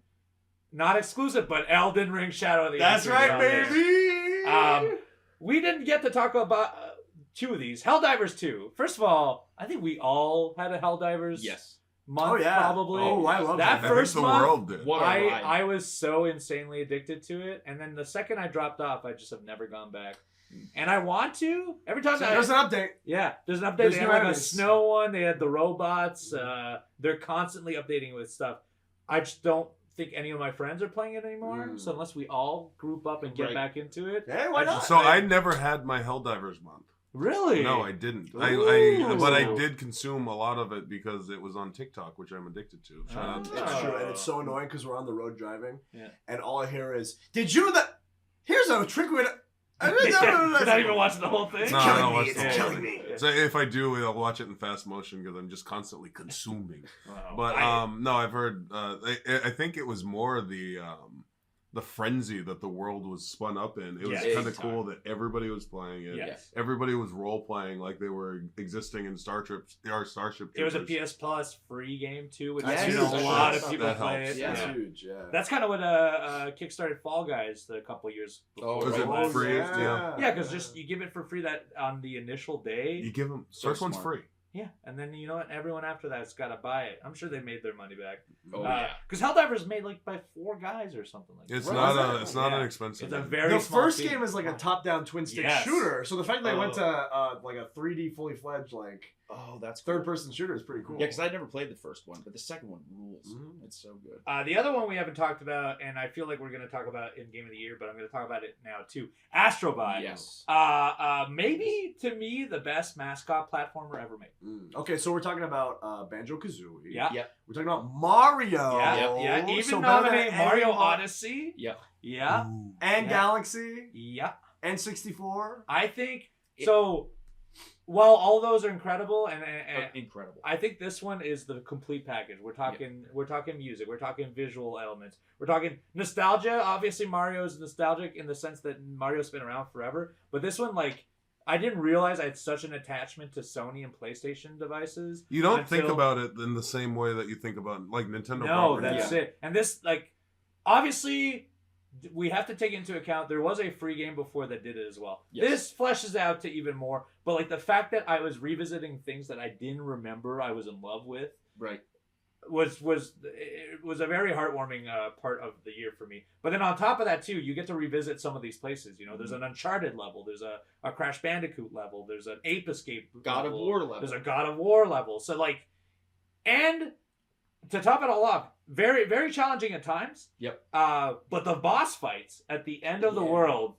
not exclusive, but Elden Ring Shadow of the That's Empire is right, on there. baby. We didn't get to talk about two of these. Helldivers 2. First of all, I think we all had a Helldivers Yes. month Oh, yeah. probably. Oh, I love that that. I first think the month. world did. What a ride. I was so insanely addicted to it, and then the second I dropped off, I just have never gone back. And I want to every time. So there's an update. There's an update. There's They had new like a enemies. snow one. They had the robots. They're constantly updating with stuff. I just don't think any of my friends are playing it anymore. So unless we all group up and get Right. back into it, Hey, why not? So I never had my Helldivers month. really, No, I didn't. Ooh. But I did consume a lot of it because it was on TikTok, which I'm addicted to. Shout out to Oh. It's true, and it's so annoying because we're on the road driving, Yeah. and all I hear is, "Did you know that? Here's a trick with." You're not even watching the whole thing. No, I don't watch It's the whole killing thing. me. So if I do, I'll watch it in fast motion because I'm just constantly consuming. Wow. But no, I've heard. I think it was more the frenzy that the world was spun up in. It was Yes. kind of cool that everybody was playing it. Yes. Everybody was role playing like they were existing in Starship. It was a Troopers. PS Plus free game too, which That's I've seen huge. a lot of That people helps. play it. Yeah. That's Yeah. huge. Yeah. That's kind of what kickstarted Fall Guys a couple years before. Was it was. free? Yeah, Yeah, because just you give it for free that on the initial day. You give them So first one's smart. free. Yeah, and then you know what? Everyone after that's got to buy it. I'm sure they made their money back. Oh, yeah. Because Helldivers made like by 4 guys or something like that. It's Right. not Was it? it's not Yeah. an expensive. It's a game. very The small first team. game is like a top-down twin stick Yes. shooter, so the fact that they went Oh. to like a 3D fully fledged like Oh, that's cool. third-person shooter is pretty cool. Yeah, because I never played the first one, but the second one rules. Mhm. It's so good. The other one we haven't talked about, and I feel like we're going to talk about in Game of the Year, but I'm going to talk about it now too. Astrobot. Yes. Maybe to me the best mascot platformer ever made. Okay, so we're talking about Banjo-Kazooie. Yeah. Yep. We're talking about Mario. Yeah. Even So better than nominate any Mario Mar- Odyssey. Yep. Yeah. Ooh. and Yeah. Galaxy Yeah. and 64. I think It- so. While all those are incredible, and Incredible. I think this one is the complete package. We're talking music, we're talking visual elements, we're talking nostalgia. Obviously, Mario's nostalgic in the sense that Mario's been around forever. But this one, like, I didn't realize I had such an attachment to Sony and PlayStation devices. You don't think until- about it in the same way that you think about like Nintendo. No, properties. that's it. And this, like, obviously, we have to take into account there was a free game before that did it as well. Yes. This fleshes out to even more. But like the fact that I was revisiting things that I didn't remember I was in love with Right. was a very heartwarming part of the year for me. But then on top of that too, you get to revisit some of these places. You know, there's an Uncharted level, there's a Crash Bandicoot level, there's an Ape Escape God of level, War level. there's a God of War level. So like, and to top it all off, very, very challenging at times. Yep. But the boss fights at the end of the Yeah. world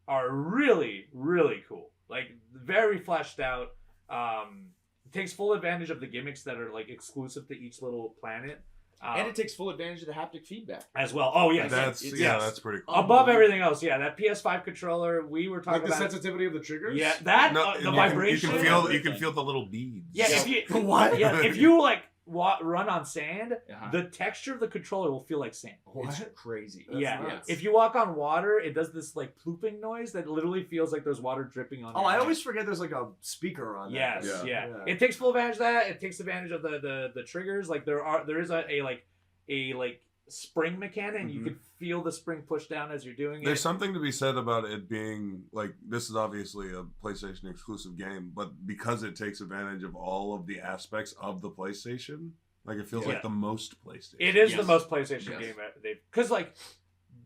are really, really cool. Like, very fleshed out. It takes full advantage of the gimmicks that are like exclusive to each little planet. And it takes full advantage of the haptic feedback. as well. Oh yes, That's It's- yeah, yes. that's pretty cool. Above everything else, yeah. That PS5 controller we were talking Like the about. sensitivity of the triggers? Yeah, that No, the you can- vibration. you can feel the little beads. Yeah, if you What? Yeah, if you like run on sand, Uh-huh. the texture of the controller will feel like sand. It's What? crazy. That's yeah, nuts. if you walk on water, it does this like plooping noise that literally feels like there's water dripping on. Oh, your I head. always forget there's like a speaker on Yes, that. yeah. Yeah. It takes full advantage of that. It takes advantage of the triggers. Like there is a spring mechanic, and you Mhm. can feel the spring push down as you're doing There's it. something to be said about it being like this is obviously a PlayStation exclusive game, but because it takes advantage of all of the aspects of the PlayStation, like it feels Yeah. like the most PlayStation. It is the Yes. most PlayStation Yes. game they've, because like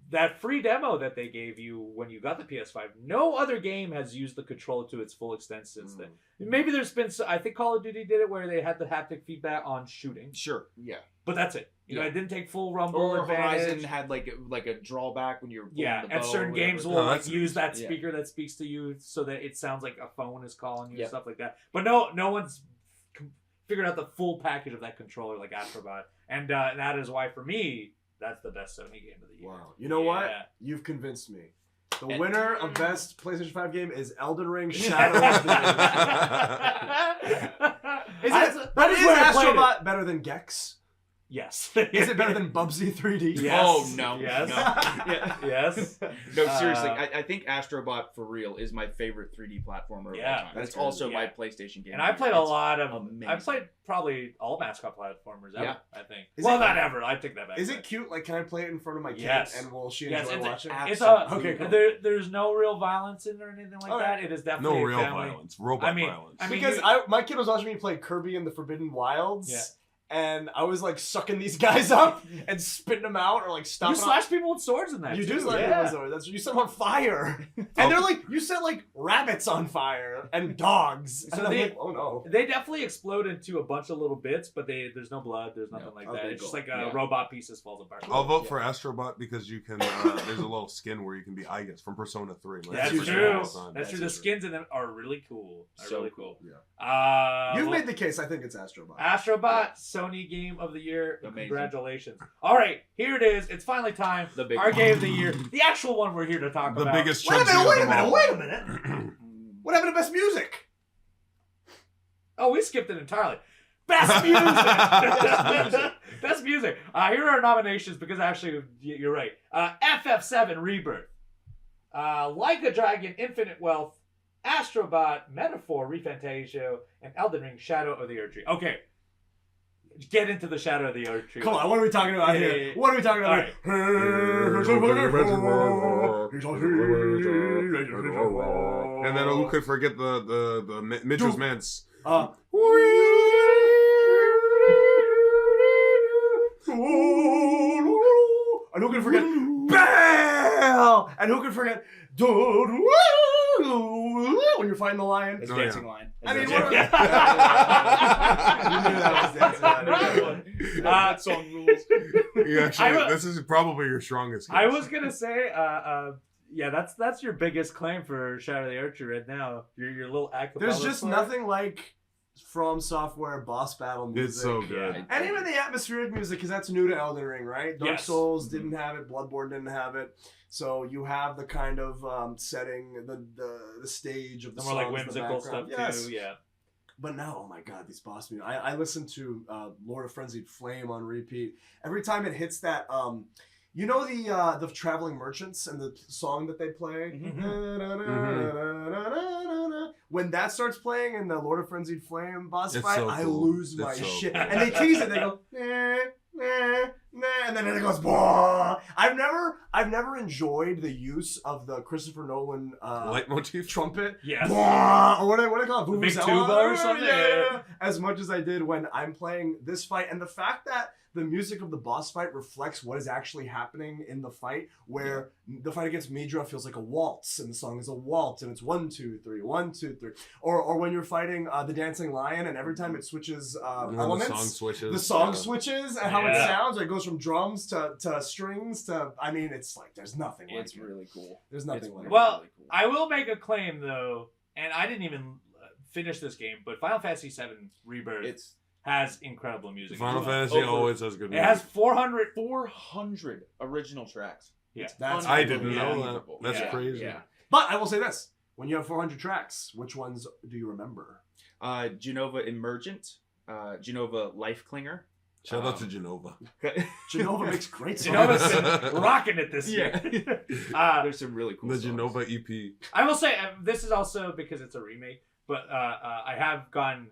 that free demo that they gave you when you got the PS5, no other game has used the controller to its full extent since then. Maybe there's been, I think Call of Duty did it where they had the haptic feedback on shooting, Sure. Yeah. but that's it. You know, Yeah. it didn't take full rumble Or advantage. Horizon had like a drawback when you're Yeah, the and bow certain or whatever. games will No, like that's use that yeah. speaker that speaks to you so that it sounds like a phone is calling you Yep. and stuff like that. But no one's figured out the full package of that controller like Astrobot, and that is why for me that's the best Sony game of the year. Wow. You know what? Yeah. You've convinced me. The winner of best PlayStation 5 game is Elden Ring Shadow of the Is Astrobot better than Gex? Yes. Is it better than Bubsy 3D? Yes. Oh, no. Yes. No. Yeah. Yes. No, seriously, I think Astrobot for real is my favorite 3D platformer of all time. That's also my PlayStation game. And I played a lot of. amazing. I played probably all mascot platformers ever. Yeah. I think. Is Well, it- not ever. I take that back. Is it cute? Like, can I play it in front of my kid? Yes. And will she Yes, enjoy watching? it's a. Okay, cool. There's no real violence in it or anything like Okay. that. It is definitely No a real family. violence. Robot violence. I mean, Because my kid was watching me play Kirby and the Forbidden Wilds. Yeah. And I was like sucking these guys up and spitting them out or like you stomping slash people with swords in that. You too. do slash Yeah. people with swords. That's you set them on fire. And they're like, you set like rabbits on fire and dogs. So And I'm they- like, oh no. They definitely explode into a bunch of little bits, but there's no blood. There's nothing like that. Okay, It's just cool. like Yeah. robot pieces falls apart. I'll vote for Astrobot because you can. There's a little skin where you can be Igus from Persona 3. My That's favorite true. game of all time. That's true. The skins in them are really cool. So really cool. Yeah. You've well, made the case. I think it's Astrobot. Astrobot Sony Game of the Year. Amazing. Congratulations. All right, here it is. It's finally time. The big Our one. Game of the Year. The actual one we're here to talk The about. biggest Wait a Chugsy minute, of wait a them minute, all. wait a minute. What happened to best music? Oh, we skipped it entirely. Best music. Best music. Here are our nominations because actually, you're right. FF7 Rebirth. Like a Dragon, Infinite Wealth, Astrobot, Metaphor, Refantasio, and Elden Ring, Shadow of the Earth Tree. Okay. Get into the Shadow of the Earth Tree. Come on, what are we talking about Yeah, here? yeah, yeah. What are we talking about All here? And then who could forget the Mitchell's Mance? And who can forget Bell? And who can forget when you're fighting the lion? It's Oh, yeah. Dancing Line. I mean, It's what- Dancing You knew that was Dancing Line. That song rules. You actually, I- this is probably your strongest. I case. was gonna say, yeah, that's your biggest claim for Shadow of the Earth Tree right now. Your little acapella. There's just for it. nothing like From Software boss battle music. It's so good. Yeah. And even the atmospheric music, because that's new to Elden Ring, right? Dark Yes. Souls didn't have it, Bloodborne didn't have it. So you have the kind of setting, the stage of the The more like songs, the whimsical stuff background. Yes. too. Yeah. But now, oh my god, these boss music. I listen to Lord of Frenzied Flame on repeat. Every time it hits that, you know the Traveling Merchants and the song that they play? When that starts playing in the Lord of Frenzied Flame boss It's fight, so I cool. lose It's my so shit. cool. And they tease it, they go, and then it goes, Bwah! I've never enjoyed the use of the Christopher Nolan Leitmotif. trumpet. Yes. Bwah! Or what do I call it? The big Vuvuzela? tuba or something? Yeah. As much as I did when I'm playing this fight. And the fact that the music of the boss fight reflects what is actually happening in the fight, where the fight against Midra feels like a waltz, and the song is a waltz, and it's 1, 2, 3, 1, 2, 3. Or when you're fighting the Dancing Lion, and every time it switches elements, The song switches. the song Yeah. switches and how it Yeah. sounds. It goes from drums to strings to. I mean, it's like there's nothing like It's it. really cool. There's nothing It's like it. Well, really cool. I will make a claim though, and I didn't even finish this game, but Final Fantasy VII Rebirth It's has incredible music. Final as well. Fantasy Over- always has good It music. has 400. 400 original tracks. Yeah. That's I didn't unbelievable. know that. That's Yeah. crazy. Yeah. But I will say this: when you have 400 tracks, which ones do you remember? Genova Emergent, Genova Life Clinger. Shout out to Genova. Genova makes great songs. Genova's been rocking it this year. There's some really cool The songs. Genova E EP. I will say this is also because it's a remake, but I have gone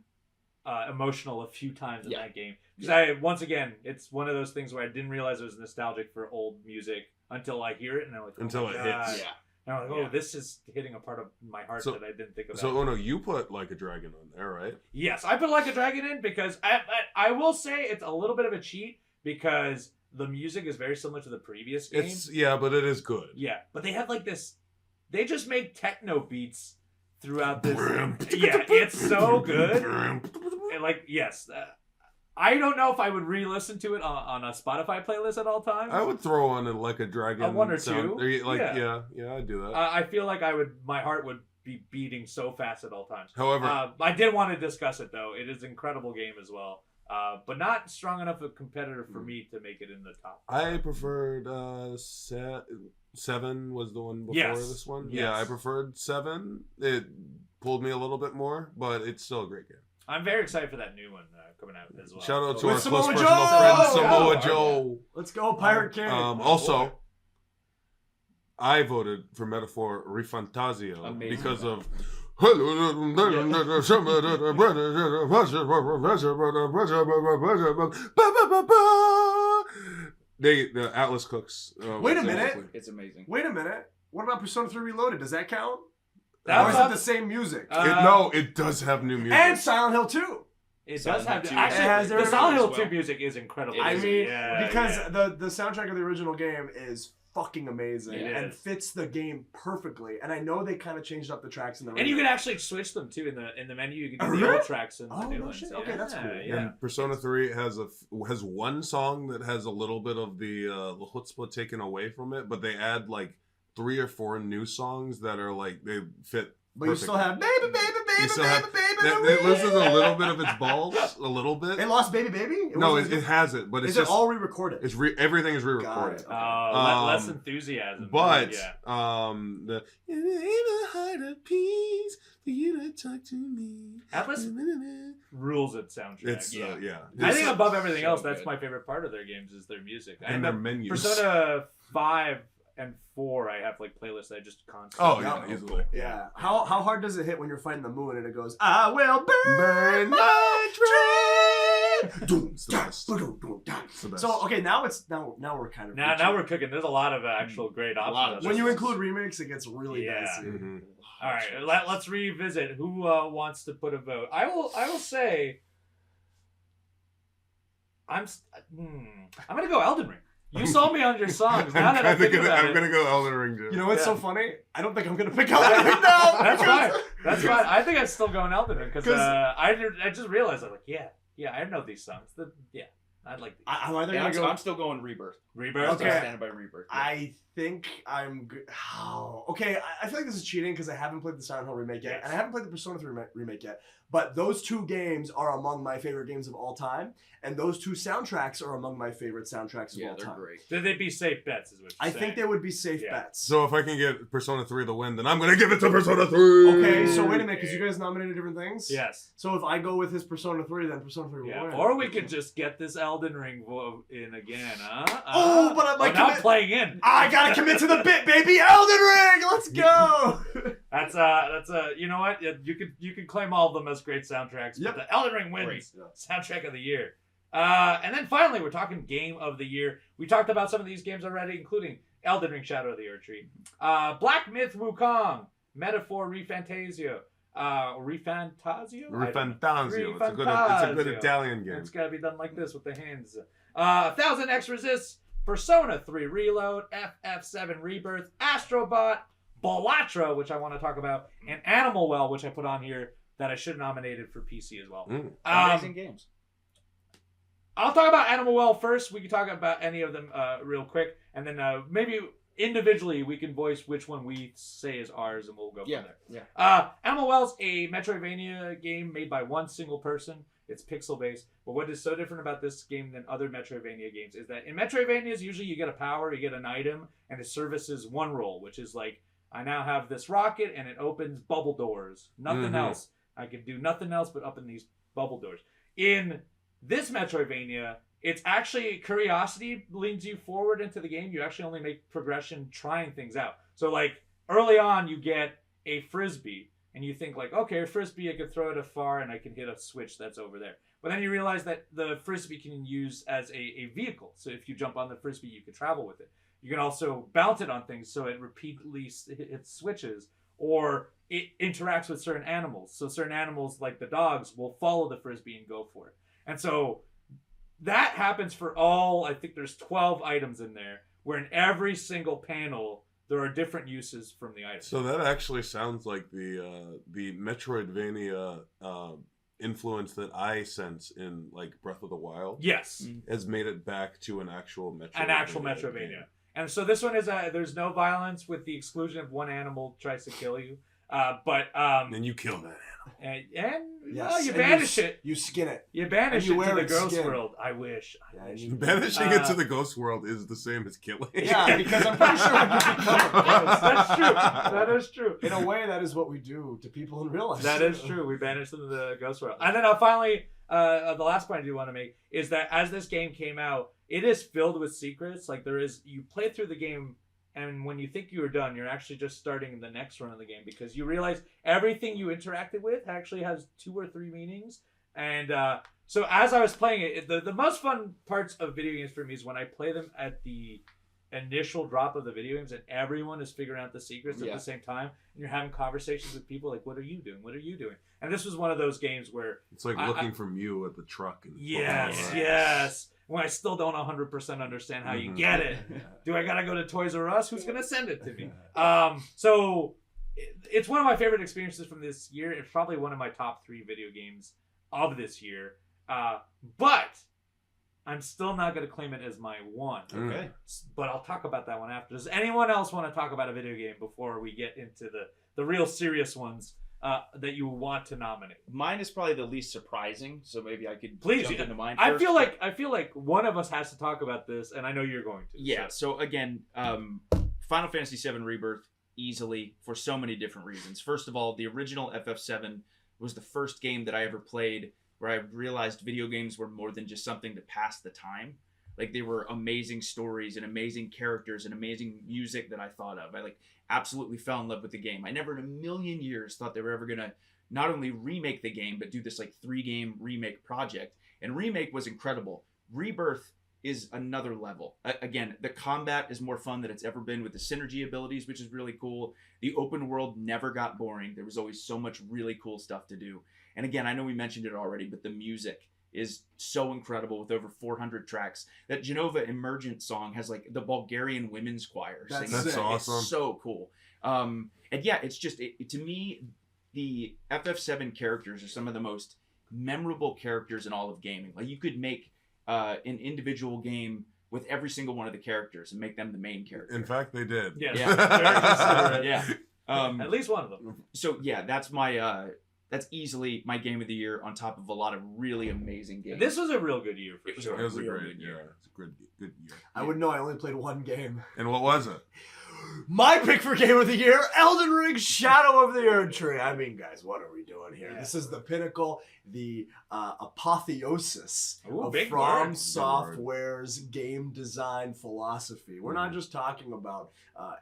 emotional a few times in Yeah. that game because once again, it's one of those things where I didn't realize it was nostalgic for old music until I hear it, and I'm like, Until my it God. hits. Yeah. And I'm like, oh, Yeah. this is hitting a part of my heart So- that I didn't think about. So, no, you put Like a Dragon on there, right? Yes, I put Like a Dragon in because I will say it's a little bit of a cheat because the music is very similar to the previous game. Yeah, but it is good. Yeah, but they have like this. They just make techno beats throughout this. Yeah, it's so good. And like, yes, I don't know if I would re-listen to it on a Spotify playlist at all times. I would throw on a Like a Dragon. one or sound. two? Like, Yeah. yeah, I'd do that. I feel like my heart would be beating so fast at all times. However, I did want to discuss it though. It is an incredible game as well, but not strong enough a competitor for me to make it in the top. I preferred 7 was the one before Yes. this one. Yes. Yeah, I preferred 7. It pulled me a little bit more, but it's still a great game. I'm very excited for that new one coming out as well. Shout out to With our Samoa close Joe! personal friend Oh, Samoa yeah. Joe. Let's go, Pirate King. Also, I voted for Metaphor Refantasio Amazing. because of. The Atlas Cooks. Wait a minute. It's amazing. Wait a minute. What about Persona 3 Reloaded? Does that count? That Or is was it the same music? No, it does have new music. And Silent Hill 2. It does Silent have Hill 2 actually has the everything Silent as Hill well. 2 music is incredible. It I is. mean, Yeah, because yeah. the soundtrack of the original game is fucking amazing It and is. fits the game perfectly. And I know they kind of changed up the tracks in the And you remake. can actually switch them too in the menu. You can Oh, do the really? old tracks and Oh, the new no ones. shit. Okay, that's cool. Yeah. And Persona 3 has one song that has a little bit of the chutzpah taken away from it, but they add like 3 or 4 new songs that are like they fit. But you still have baby, baby, baby, You still baby, have- baby. It loses a little bit of its balls, a little bit. It lost baby, baby. No, wasn't- it has it, but it's is just it all re-recorded? it's everything is Got re-recorded. it. Less Um, enthusiasm. But yeah. the in a heart of peace for you to talk to me. Atlas rules its soundtrack. It's yeah. yeah. I think above everything so else, that's good. my favorite part of their games is their music. I and their have menus. Persona 5 and 4, I have like playlists that I just constantly. Oh Yeah. yeah, easily. Yeah. How hard does it hit when you're fighting the moon and it goes, I will burn Burn my dream. It's the best. It's the best. So okay, now we're kind of Now we're cooking. There's a lot of actual great A lot of options. when you include remakes, it gets really Yeah. dicey. Mhm. All right, let's revisit who wants to put a vote. I will say. I'm gonna go Elden Ring. You sold me on your songs. Now that I'm thinking about I'm it, gonna go Elden Ring too. You know what's Yeah. so funny? I don't think I'm gonna pick Elden Ring now. that's because- fine. That's fine. I think I'm still going Elden Ring because 'Cause- I just realized I'm like I know these songs. I'd like these. I'm either Yeah, gonna go. I'm still going Rebirth. Rebirth. I'm still Okay. standing by Rebirth. Yeah. I think I'm good. Oh, okay. I feel like this is cheating because I haven't played the Silent Hill remake yet, Yes. and I haven't played the Persona 3 remake yet. But those 2 games are among my favorite games of all time, and those 2 soundtracks are among my favorite soundtracks of Yeah, all they're time. great. Should they be safe bets? Is what you're I saying. think they would be safe Yeah. bets. So if I can get Persona 3 the win, then I'm gonna give it to Persona 3. Okay, so wait a minute, because you guys nominated different things. Yes. So if I go with his Persona 3, then Persona 3 will Yeah. win. Or we could just get this Elden Ring vote in again, huh? Oh, but I might now I'm commit- playing in. I gotta commit to the bit, baby. Elden Ring, let's go. That's you know what? You could claim all of them as great soundtracks, Yep. but the Elden Ring wins Great. soundtrack of the year. And then finally, we're talking game of the year. We talked about some of these games already, including Elden Ring: Shadow of the Erdtree, Black Myth: Wukong, Metaphor: Refantasio, Refantasio. Refantasio. It's a good Refantasio. Italian game. It's got to be done like this with the hands. 1000 X Resists, Persona 3 Reload, FF7 Rebirth, Astrobot, Ballatra, which I want to talk about, and Animal Well, which I put on here that I should have nominated for PC as well. Amazing games. I'll talk about Animal Well first. We can talk about any of them real quick, and then maybe individually we can voice which one we say is ours, and we'll go from there. Yeah. Animal Well's a Metroidvania game made by one single person. It's pixel-based, but what is so different about this game than other Metroidvania games is that in Metroidvanias, usually you get a power, you get an item, and it services one role, which is like, I now have this rocket, and it opens bubble doors. Nothing else. I can do nothing else but open these bubble doors. In this Metroidvania, it's actually curiosity leads you forward into the game. You actually only make progression trying things out. So like early on, you get a Frisbee, and you think like, okay, a Frisbee, I could throw it afar and I can hit a switch that's over there. But then you realize that the Frisbee can use as a vehicle. So if you jump on the Frisbee, you can travel with it. You can also bounce it on things so it repeatedly hits switches, or it interacts with certain animals. So certain animals, like the dogs, will follow the Frisbee and go for it. And so that happens for all, I think there's 12 items in there, where in every single panel, there are different uses from the item. So that actually sounds like the Metroidvania influence that I sense in like Breath of the Wild Yes, has made it back to an actual Metroidvania. an actual Metroidvania. And so this one is there's no violence with the exclusion of one animal tries to kill you. And you kill that. And Yes. well, you And banish it. You skin it. You banish and you it to wear the its ghost skin. world. I wish. Banishing it to the ghost world is the same as killing. Yeah, because I'm pretty sure when you become a ghost, That's true. That is true. in a way, that is what we do to people in real life. That is true. We banish them to the ghost world. And then finally, the last point I do want to make is that as this game came out, it is filled with secrets. Like you play through the game, and when you think you are done, you're actually just starting the next run of the game because you realize everything you interacted with actually has 2 or 3 meanings. And so as I was playing it, the most fun parts of video games for me is when I play them at the initial drop of the video games and everyone is figuring out the secrets at the same time, and you're having conversations with people like, what are you doing? What are you doing? And this was one of those games where It's like looking for Mew at the truck. Yes. When I still don't 100% understand how you get it. Do I gotta go to Toys R Us? Who's gonna send it to me? So it's one of my favorite experiences from this year. It's probably one of my top 3 video games of this year. But I'm still not gonna claim it as my one. Okay. But I'll talk about that one after. Does anyone else want to talk about a video game before we get into the real serious ones that you want to nominate? Mine is probably the least surprising, so maybe I could Please, jump into mine I first. feel like one of us has to talk about this, and I know you're going to. Yeah, so again, Final Fantasy VII Rebirth, easily, for so many different reasons. First of all, the original FF7 was the first game that I ever played where I realized video games were more than just something to pass the time. Like, they were amazing stories and amazing characters and amazing music that I thought of. I absolutely fell in love with the game. I never in a million years thought they were ever gonna not only remake the game, but do this 3-game remake project. And Remake was incredible. Rebirth is another level. Again, the combat is more fun than it's ever been with the synergy abilities, which is really cool. The open world never got boring. There was always so much really cool stuff to do. And again, I know we mentioned it already, but the music is so incredible with over 400 tracks. That Genova Emergent song has the Bulgarian women's choir singing. That's awesome. It's so cool. And yeah, it's just, to me, the FF7 characters are some of the most memorable characters in all of gaming. You could make an individual game with every single one of the characters and make them the main character. In fact, they did. Yes. Yeah. At least one of them. So yeah, that's easily my game of the year on top of a lot of really amazing games. This was a real good year for It was sure. It was a Real great good year. year. It's a good year. I would know. I only played one game. And what was it? My pick for game of the year, Elden Ring Shadow of the Erdtree. I mean, guys, what are we doing here? Yeah. This is the pinnacle, the apotheosis of big From word. Software's game design philosophy. We're not just talking about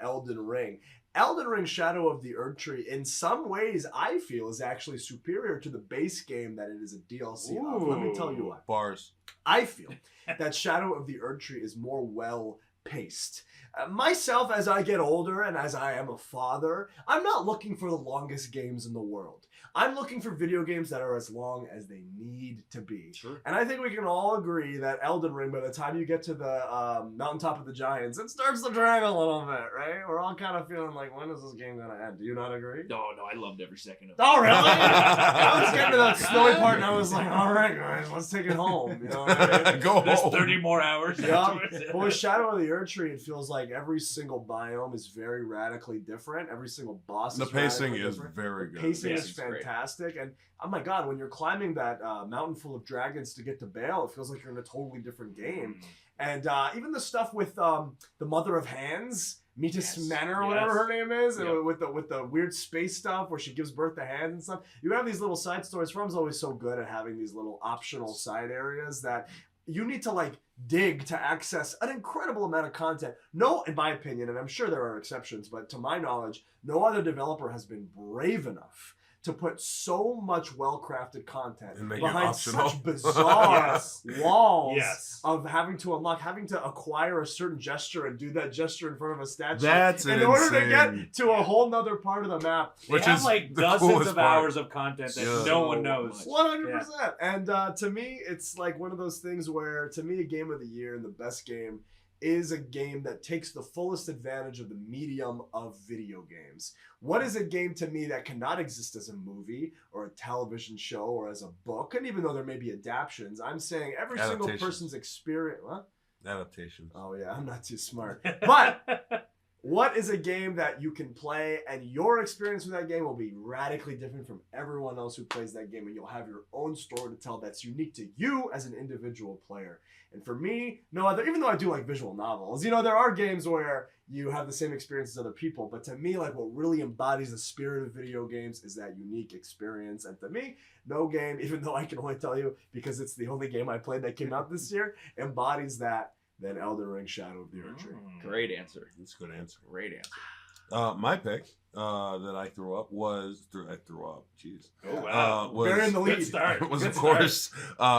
Elden Ring. Elden Ring Shadow of the Erdtree, in some ways, I feel, is actually superior to the base game that it is a DLC of. Let me tell you why. Bars. I feel that Shadow of the Erdtree is more well-paced. Myself, as I get older and as I am a father, I'm not looking for the longest games in the world. I'm looking for video games that are as long as they need to be. Sure. And I think we can all agree that Elden Ring, by the time you get to the Mountaintop of the Giants, it starts to drag a little bit, right? We're all kind of feeling like, when is this game going to end? Do you not agree? No, I loved every second of it. Oh, really? I was getting to that snowy part and I was like, all right, guys, let's take it home. You know what I mean? Go There's home. 30 more hours. Yeah, afterwards. but with Shadow of the Erdtree, it feels like every single biome is very radically different. Every single boss The is pacing radically is different. very The good. pacing Yes, is it's great. fantastic. And oh my god, when you're climbing that mountain full of dragons to get to Bale, it feels like you're in a totally different game. And even the stuff with the Mother of Hands, Mitas Yes. Manor or whatever her name is, Yep. and with the weird space stuff where she gives birth to hands and stuff. You have these little side stories. From's always so good at having these little optional side areas that you need to dig to access an incredible amount of content. No, in my opinion, and I'm sure there are exceptions, but to my knowledge, no other developer has been brave enough to put so much well-crafted content And make it behind optional. such bizarre Yes. walls Yes. of having to acquire a certain gesture and do that gesture in front of a statue That's in an order to insane- get to a whole nother part of the map. They Which have is like the dozens coolest of part. hours of content that Yeah. no one So knows. much. 100%. And to me, it's like one of those things where, to me, a game of the year and the best game is a game that takes the fullest advantage of the medium of video games. What is a game to me that cannot exist as a movie or a television show or as a book? And even though there may be adaptions, I'm saying every single Adaptations. person's experience... What? Adaptations. Oh, yeah, I'm not too smart. But What is a game that you can play and your experience with that game will be radically different from everyone else who plays that game, and you'll have your own story to tell that's unique to you as an individual player. And for me, no other, even though I do like visual novels, you know, there are games where you have the same experience as other people, but to me, like, what really embodies the spirit of video games is that unique experience. And to me, no game, even though I can only tell you because it's the only game I played that came out this year, embodies that than Elden Ring Shadow of the Archer. Great answer. That's a good answer. Great answer. My pick that I threw up was jeez. Oh wow. They're in the lead. Good start. Was Good of start. course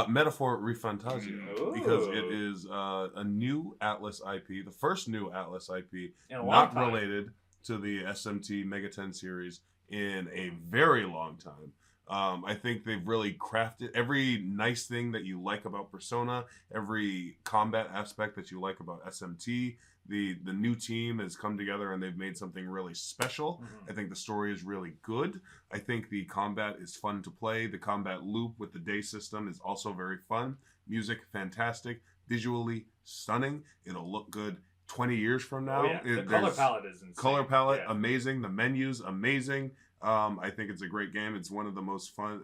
Metaphor Refantasia, Ooh. because it is a new Atlas IP, the first new Atlas IP, In a long not time. related to the SMT Mega 10 series in a very long time. I think they've really crafted every nice thing that you like about Persona, every combat aspect that you like about SMT. The new team has come together and they've made something really special. Mhm. I think the story is really good. I think the combat is fun to play. The combat loop with the day system is also very fun. Music, fantastic. Visually stunning. It'll look good 20 years from now. Oh, yeah. The color There's- palette is insane. Color palette, Yeah. amazing. The menus, amazing. I think it's a great game. It's one of the most fun.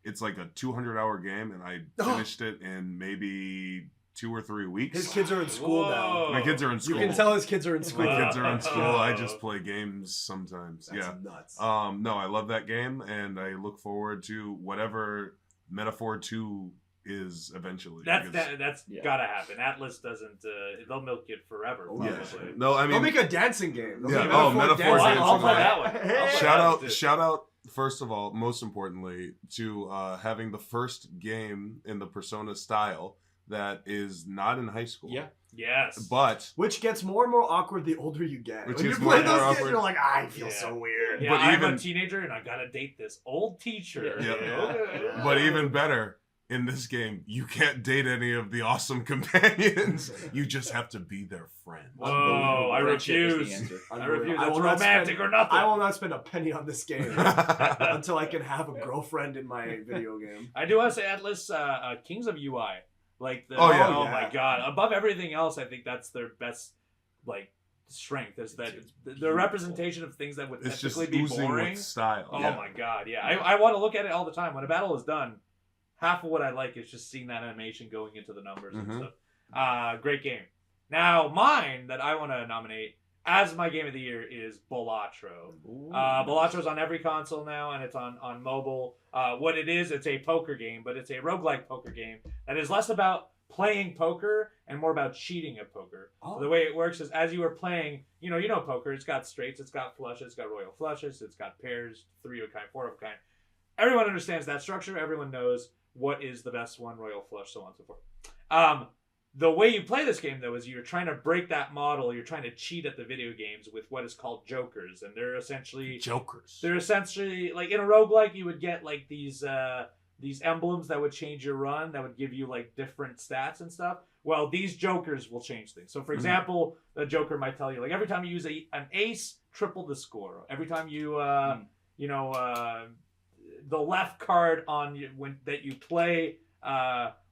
It's like a 200-hour game, and I finished it in maybe 2 or 3 weeks. His kids are in school now. Whoa. My kids are in school. You can tell his kids are in school. My kids are in school. I Whoa. just play games sometimes. That's Yeah. nuts. No, I love that game, and I look forward to whatever Metaphor 2 is eventually. That's because- Yeah. gotta happen. Atlas doesn't. They'll milk it forever. Oh, Probably. Yeah. No, I They'll mean, make a dancing game. They'll Yeah. make Oh, Metaphor dancing. dancing I'll play game. that one. Hey. I'll play shout that. out, first of all, most importantly, to having the first game in the Persona style that is not in high school. Yeah. Yes. But Which gets more and more awkward the older you get. Which when you gets play more and more those games, awkward. you're like, I feel Yeah. so weird. yeah, but I'm even- a teenager and I gotta date this old teacher. Yeah. Okay. but even better, in this game, you can't date any of the awesome companions. You just have to be their friend. Whoa, I Friendship is the refuse. answer. I refuse. I That's will not romantic spend- or nothing. I will not spend a penny on this game until I can have a girlfriend in my video game. I do want to say Atlas, Kings of UI, like the. Oh, yeah. Oh Yeah. my god! Above everything else, I think that's their best, like, strength is that the representation of things that would It's just typically be oozing boring. with style. Oh Yeah. my god! Yeah, I want to look at it all the time. When a battle is done, half of what I like is just seeing that animation going into the numbers and Mhm. stuff. Great game. Now, mine that I want to nominate as my game of the year is Balatro. Balatro's on every console now, and it's on mobile. What it is, it's a poker game, but it's a roguelike poker game that is less about playing poker and more about cheating at poker. Oh. The way it works is as you are playing, you know poker, it's got straights, it's got flushes, it's got royal flushes, it's got pairs, 3 of a kind, 4 of a kind. Everyone understands that structure. Everyone knows what is the best one, royal flush, so on and so forth. The way you play this game, though, is you're trying to break that model. You're trying to cheat at the video games with what is called jokers, and they're essentially like in a roguelike, you would get like these emblems that would change your run, that would give you like different stats and stuff. Well, these jokers will change things. So, for example, the joker might tell you like every time you use an ace, triple the score. Every time you the left card that you play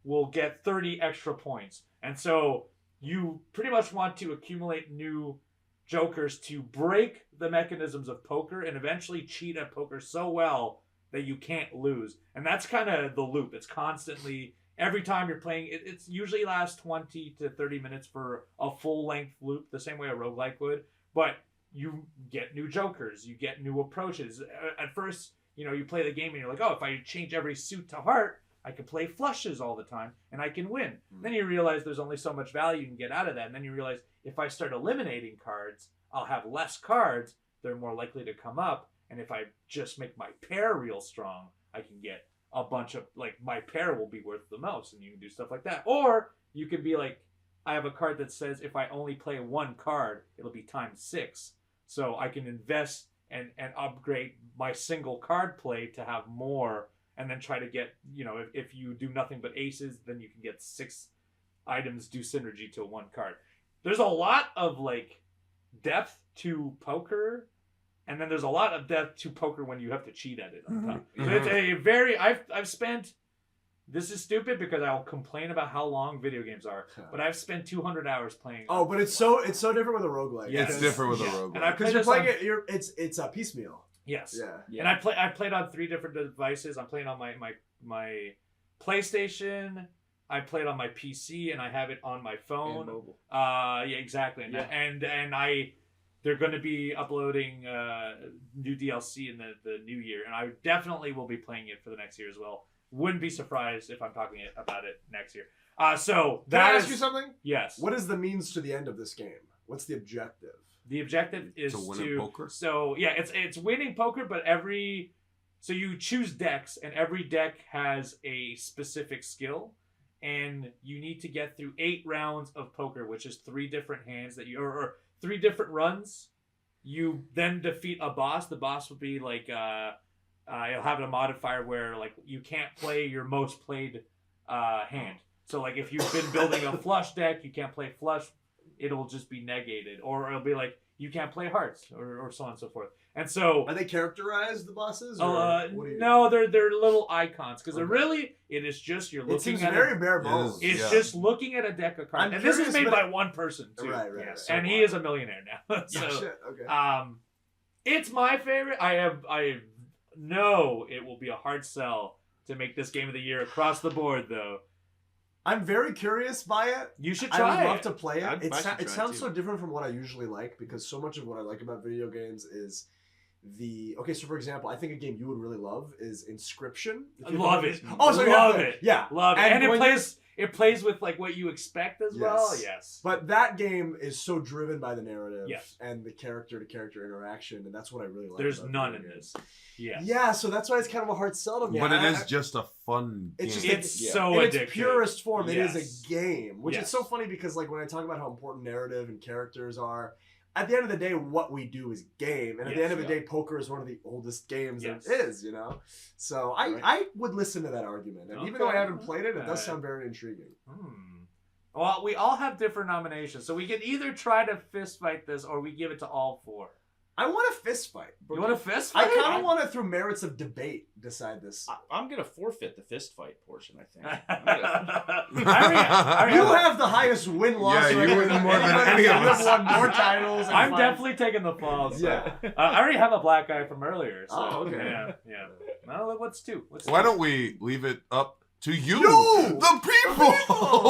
will get 30 extra points. And so you pretty much want to accumulate new jokers to break the mechanisms of poker and eventually cheat at poker so well that you can't lose. And that's kind of the loop. It's constantly, every time you're playing, it's usually lasts 20 to 30 minutes for a full-length loop, the same way a roguelike would. But you get new jokers, you get new approaches. At first, you play the game and you're like, oh, if I change every suit to heart, I can play flushes all the time and I can win. Then you realize there's only so much value you can get out of that. And then you realize if I start eliminating cards, I'll have less cards. They're more likely to come up. And if I just make my pair real strong, I can get a bunch of, like, my pair will be worth the most. And you can do stuff like that. Or you could be like, I have a card that says if I only play one card, it'll be times 6. So I can invest and upgrade my single card play to have more. And then try to get, if you do nothing but aces, then you can get 6 items do synergy to 1 card. There's a lot of, like, depth to poker, and then there's a lot of depth to poker when you have to cheat at it on top. So it's a very, I've spent this is stupid because I'll complain about how long video games are, but I've spent 200 hours playing. Oh, but it's so different with a roguelike. Yes. It's different with a roguelike. And I Because you're playing it, it's a piecemeal. Yes. Yeah. And I played on 3 different devices. I'm playing on my PlayStation. I played on my PC, and I have it on my phone. And mobile. Yeah, exactly. And they're going to be uploading new DLC in the new year, and I definitely will be playing it for the next year as well. Wouldn't be surprised if I'm talking about it next year. So Can I ask you something? Yes. What is the means to the end of this game? What's the objective? The objective is to win at poker. So yeah, it's winning poker, but so you choose decks, and every deck has a specific skill, and you need to get through 8 rounds of poker, which is 3 different hands that you or 3 different runs. You then defeat a boss. The boss will be like you'll have a modifier where like you can't play your most played hand. So like if you've been building a flush deck, you can't play flush. It'll just be negated, or it'll be like you can't play hearts, or so on and so forth. And so Are they characterized, the bosses? no, they're little icons because it is just you're looking it seems at very bare bones. It's just looking at a deck of cards, and this is made by one person too. Right. And he is a millionaire now. So, Shit. Okay. it's my favorite. I know it will be a hard sell to make this game of the year across the board, though. I'm very curious by it. You should try I would love it. to play it. It sounds too. so different from what I usually like, because so much of what I like about video games is so for example, I think a game you would really love is Inscription. I love it. Oh, so love it. Yeah, Love it. And it plays with like what you expect as well. Yes. But that game is so driven by the narrative Yes. and the character-to-character interaction, and that's what I really like. There's about none video in games. this. Yeah. Yeah, so that's why it's kind of a hard sell to me. But it is just a fun game. It's just It's so in addictive. its purest form, Yes. it is a game, which is so funny because like when I talk about how important narrative and characters are, at the end of the day, what we do is game, and at the end of the day, poker is one of the oldest games there is, you know. So I would listen to that argument, and even though I haven't played it, it does sound very intriguing. Well, we all have different nominations, so we can either try to fist fight this, or we give it to all 4. I want a fist fight. You want a fist I fight? kind of want to, through merits of debate, decide this. I'm gonna forfeit the fist fight portion. I think. You have the highest win-loss. Yeah, you win more than any of us. You've won more titles. I'm definitely taking the fall. So. Yeah. I already have a black guy from earlier. So. Oh, okay. Yeah. Well, what's 2? Why don't we leave it up to you, the people?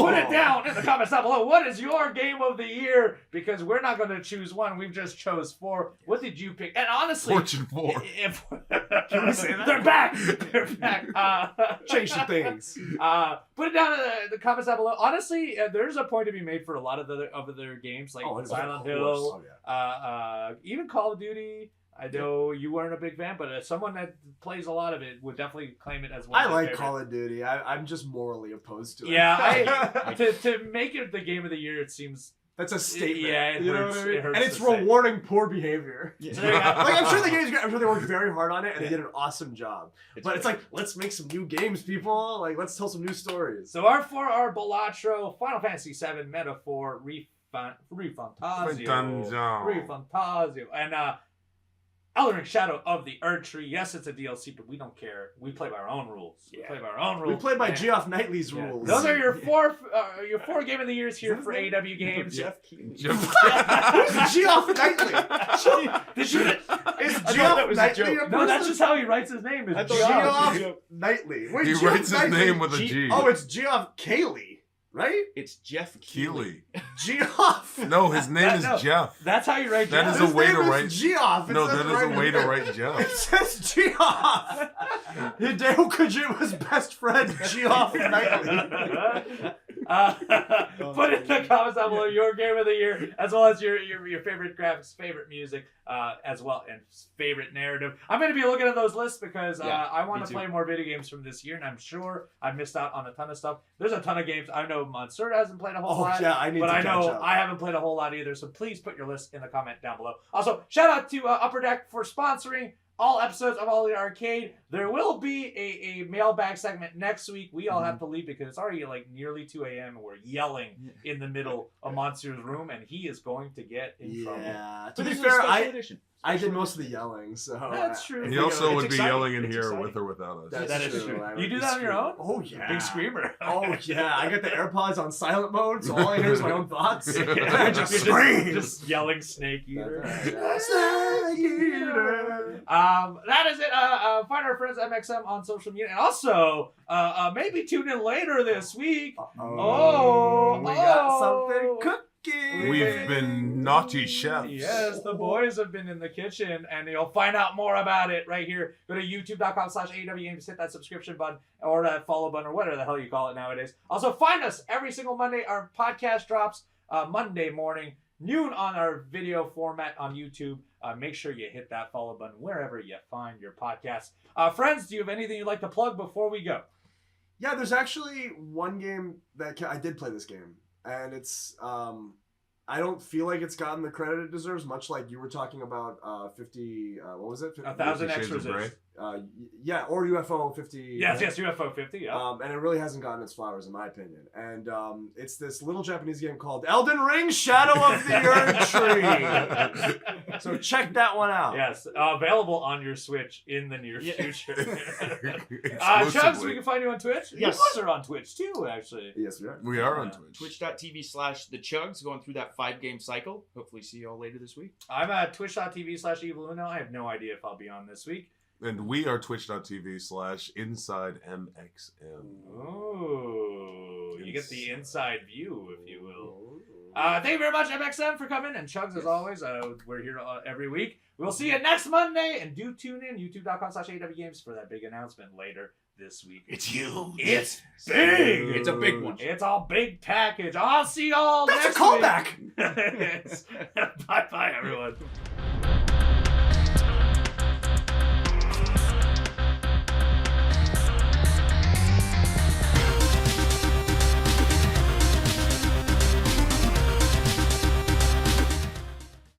Put it down in the comments down below. What is your game of the year? Because we're not going to choose one. We've just chose 4. What did you pick? And honestly, Fortune 4. Can we say that? They're back. They're back. Change the things. Put it down in the comments down below. Honestly, there's a point to be made for a lot of other games like Silent Hill, even Call of Duty. I know you weren't a big fan, but someone that plays a lot of it would definitely claim it as one. I of like favorite. Call of Duty. I'm just morally opposed to it. Yeah, to make it the game of the year, it seems that's a statement. Yeah, it hurts. Know what I mean? It hurts and it's to say. rewarding poor behavior. Yeah. Like I'm sure the game's great. I'm sure they worked very hard on it and they did an awesome job. But it's like, let's make some new games, people. Like, let's tell some new stories. So our 4 are Balatro, Final Fantasy VII, Metaphor, Refantazio, and Elden Ring Shadow of the Erdtree. Yes, it's a DLC, but we don't care. We play by our own rules. We play by our own rules. We play by Geoff Knightley's rules. Those are your 4 game of the years here for AEW games. Jeff Keighley. Who's Geoff Knightley? Is Geoff Knightley? No, that's just how he writes his name. Is Geoff Knightley. Wait, He Geoff writes his Knightley. name with a G. Oh, it's Geoff Cayley. Right? It's Jeff Keighley. Geoff. No, his name is Jeff. That's how you write That Jeff. is a way to write. Geoff. No, that is a way to write It Jeff. says Geoff. Hideo Kojima's best friend, Geoff Knightley. Put in the comments down below your game of the year, as well as your favorite graphics, favorite music, as well, and favorite narrative. I'm going to be looking at those lists because I want to play more video games from this year, and I'm sure I missed out on a ton of stuff. There's a ton of games. I know Mansoor hasn't played a whole lot. Yeah, I need but to I know catch up. I haven't played a whole lot either, so please put your list in the comment down below. Also, shout out to Upper Deck for sponsoring all episodes of All the Arcade. There will be a mailbag segment next week. We all have to leave because it's already like nearly 2 a.m. and we're yelling in the middle of Mansoor's room, and he is going to get in trouble. Yeah. To But be this is a fair, special edition. I did most of the yelling, so That's true. He You know, also it's would be exciting. yelling in It's here exciting. with or without us. That is true. I You do would that on your scream. own? Oh yeah. Big screamer. Oh yeah, I got the AirPods on silent mode, so all I hear is my own thoughts. Yeah. I just You're scream. Just yelling Snake Eater. Snake Eater. That is it. Find our friends at MxM on social media, and also maybe tune in later this week. We got something cooking. We've been naughty chefs. Yes, the boys have been in the kitchen, and you'll find out more about it right here. Go to youtube.com/AEW Games, hit that subscription button or that follow button or whatever the hell you call it nowadays. Also, find us every single Monday. Our podcast drops Monday morning, noon on our video format on YouTube. Make sure you hit that follow button wherever you find your podcasts. Friends, do you have anything you'd like to plug before we go? Yeah, there's actually one game that I did play this game, and it's I don't feel like it's gotten the credit it deserves. Much like you were talking about 50. What was it? 1,000 Shades of extras. Grey. Yeah, or UFO 50. Yes, UFO 50. Yeah. And it really hasn't gotten its flowers, in my opinion. And it's this little Japanese game called Elden Ring: Shadow of the Erd Tree. So check that one out. Yes, available on your Switch in the near future. Chugs, Exclusively. we can find you on Twitch. Yes. You guys are on Twitch too, actually. Yes, we are. We are on Twitch. Twitch.tv/thechugs, going through that 5-game cycle. Hopefully see you all later this week. I'm at twitch.tv/eviluno. I have no idea if I'll be on this week. And we are twitch.tv/InsideMxM. Oh, you get the inside view, if you will. Thank you very much, MxM, for coming. And Chugs, as always, we're here every week. We'll see you next Monday. And do tune in, youtube.com/AEW Games, for that big announcement later this week. It's huge. It's big. It's a big one. It's a big package. I'll see y'all That's next a callback. week. Bye-bye, everyone.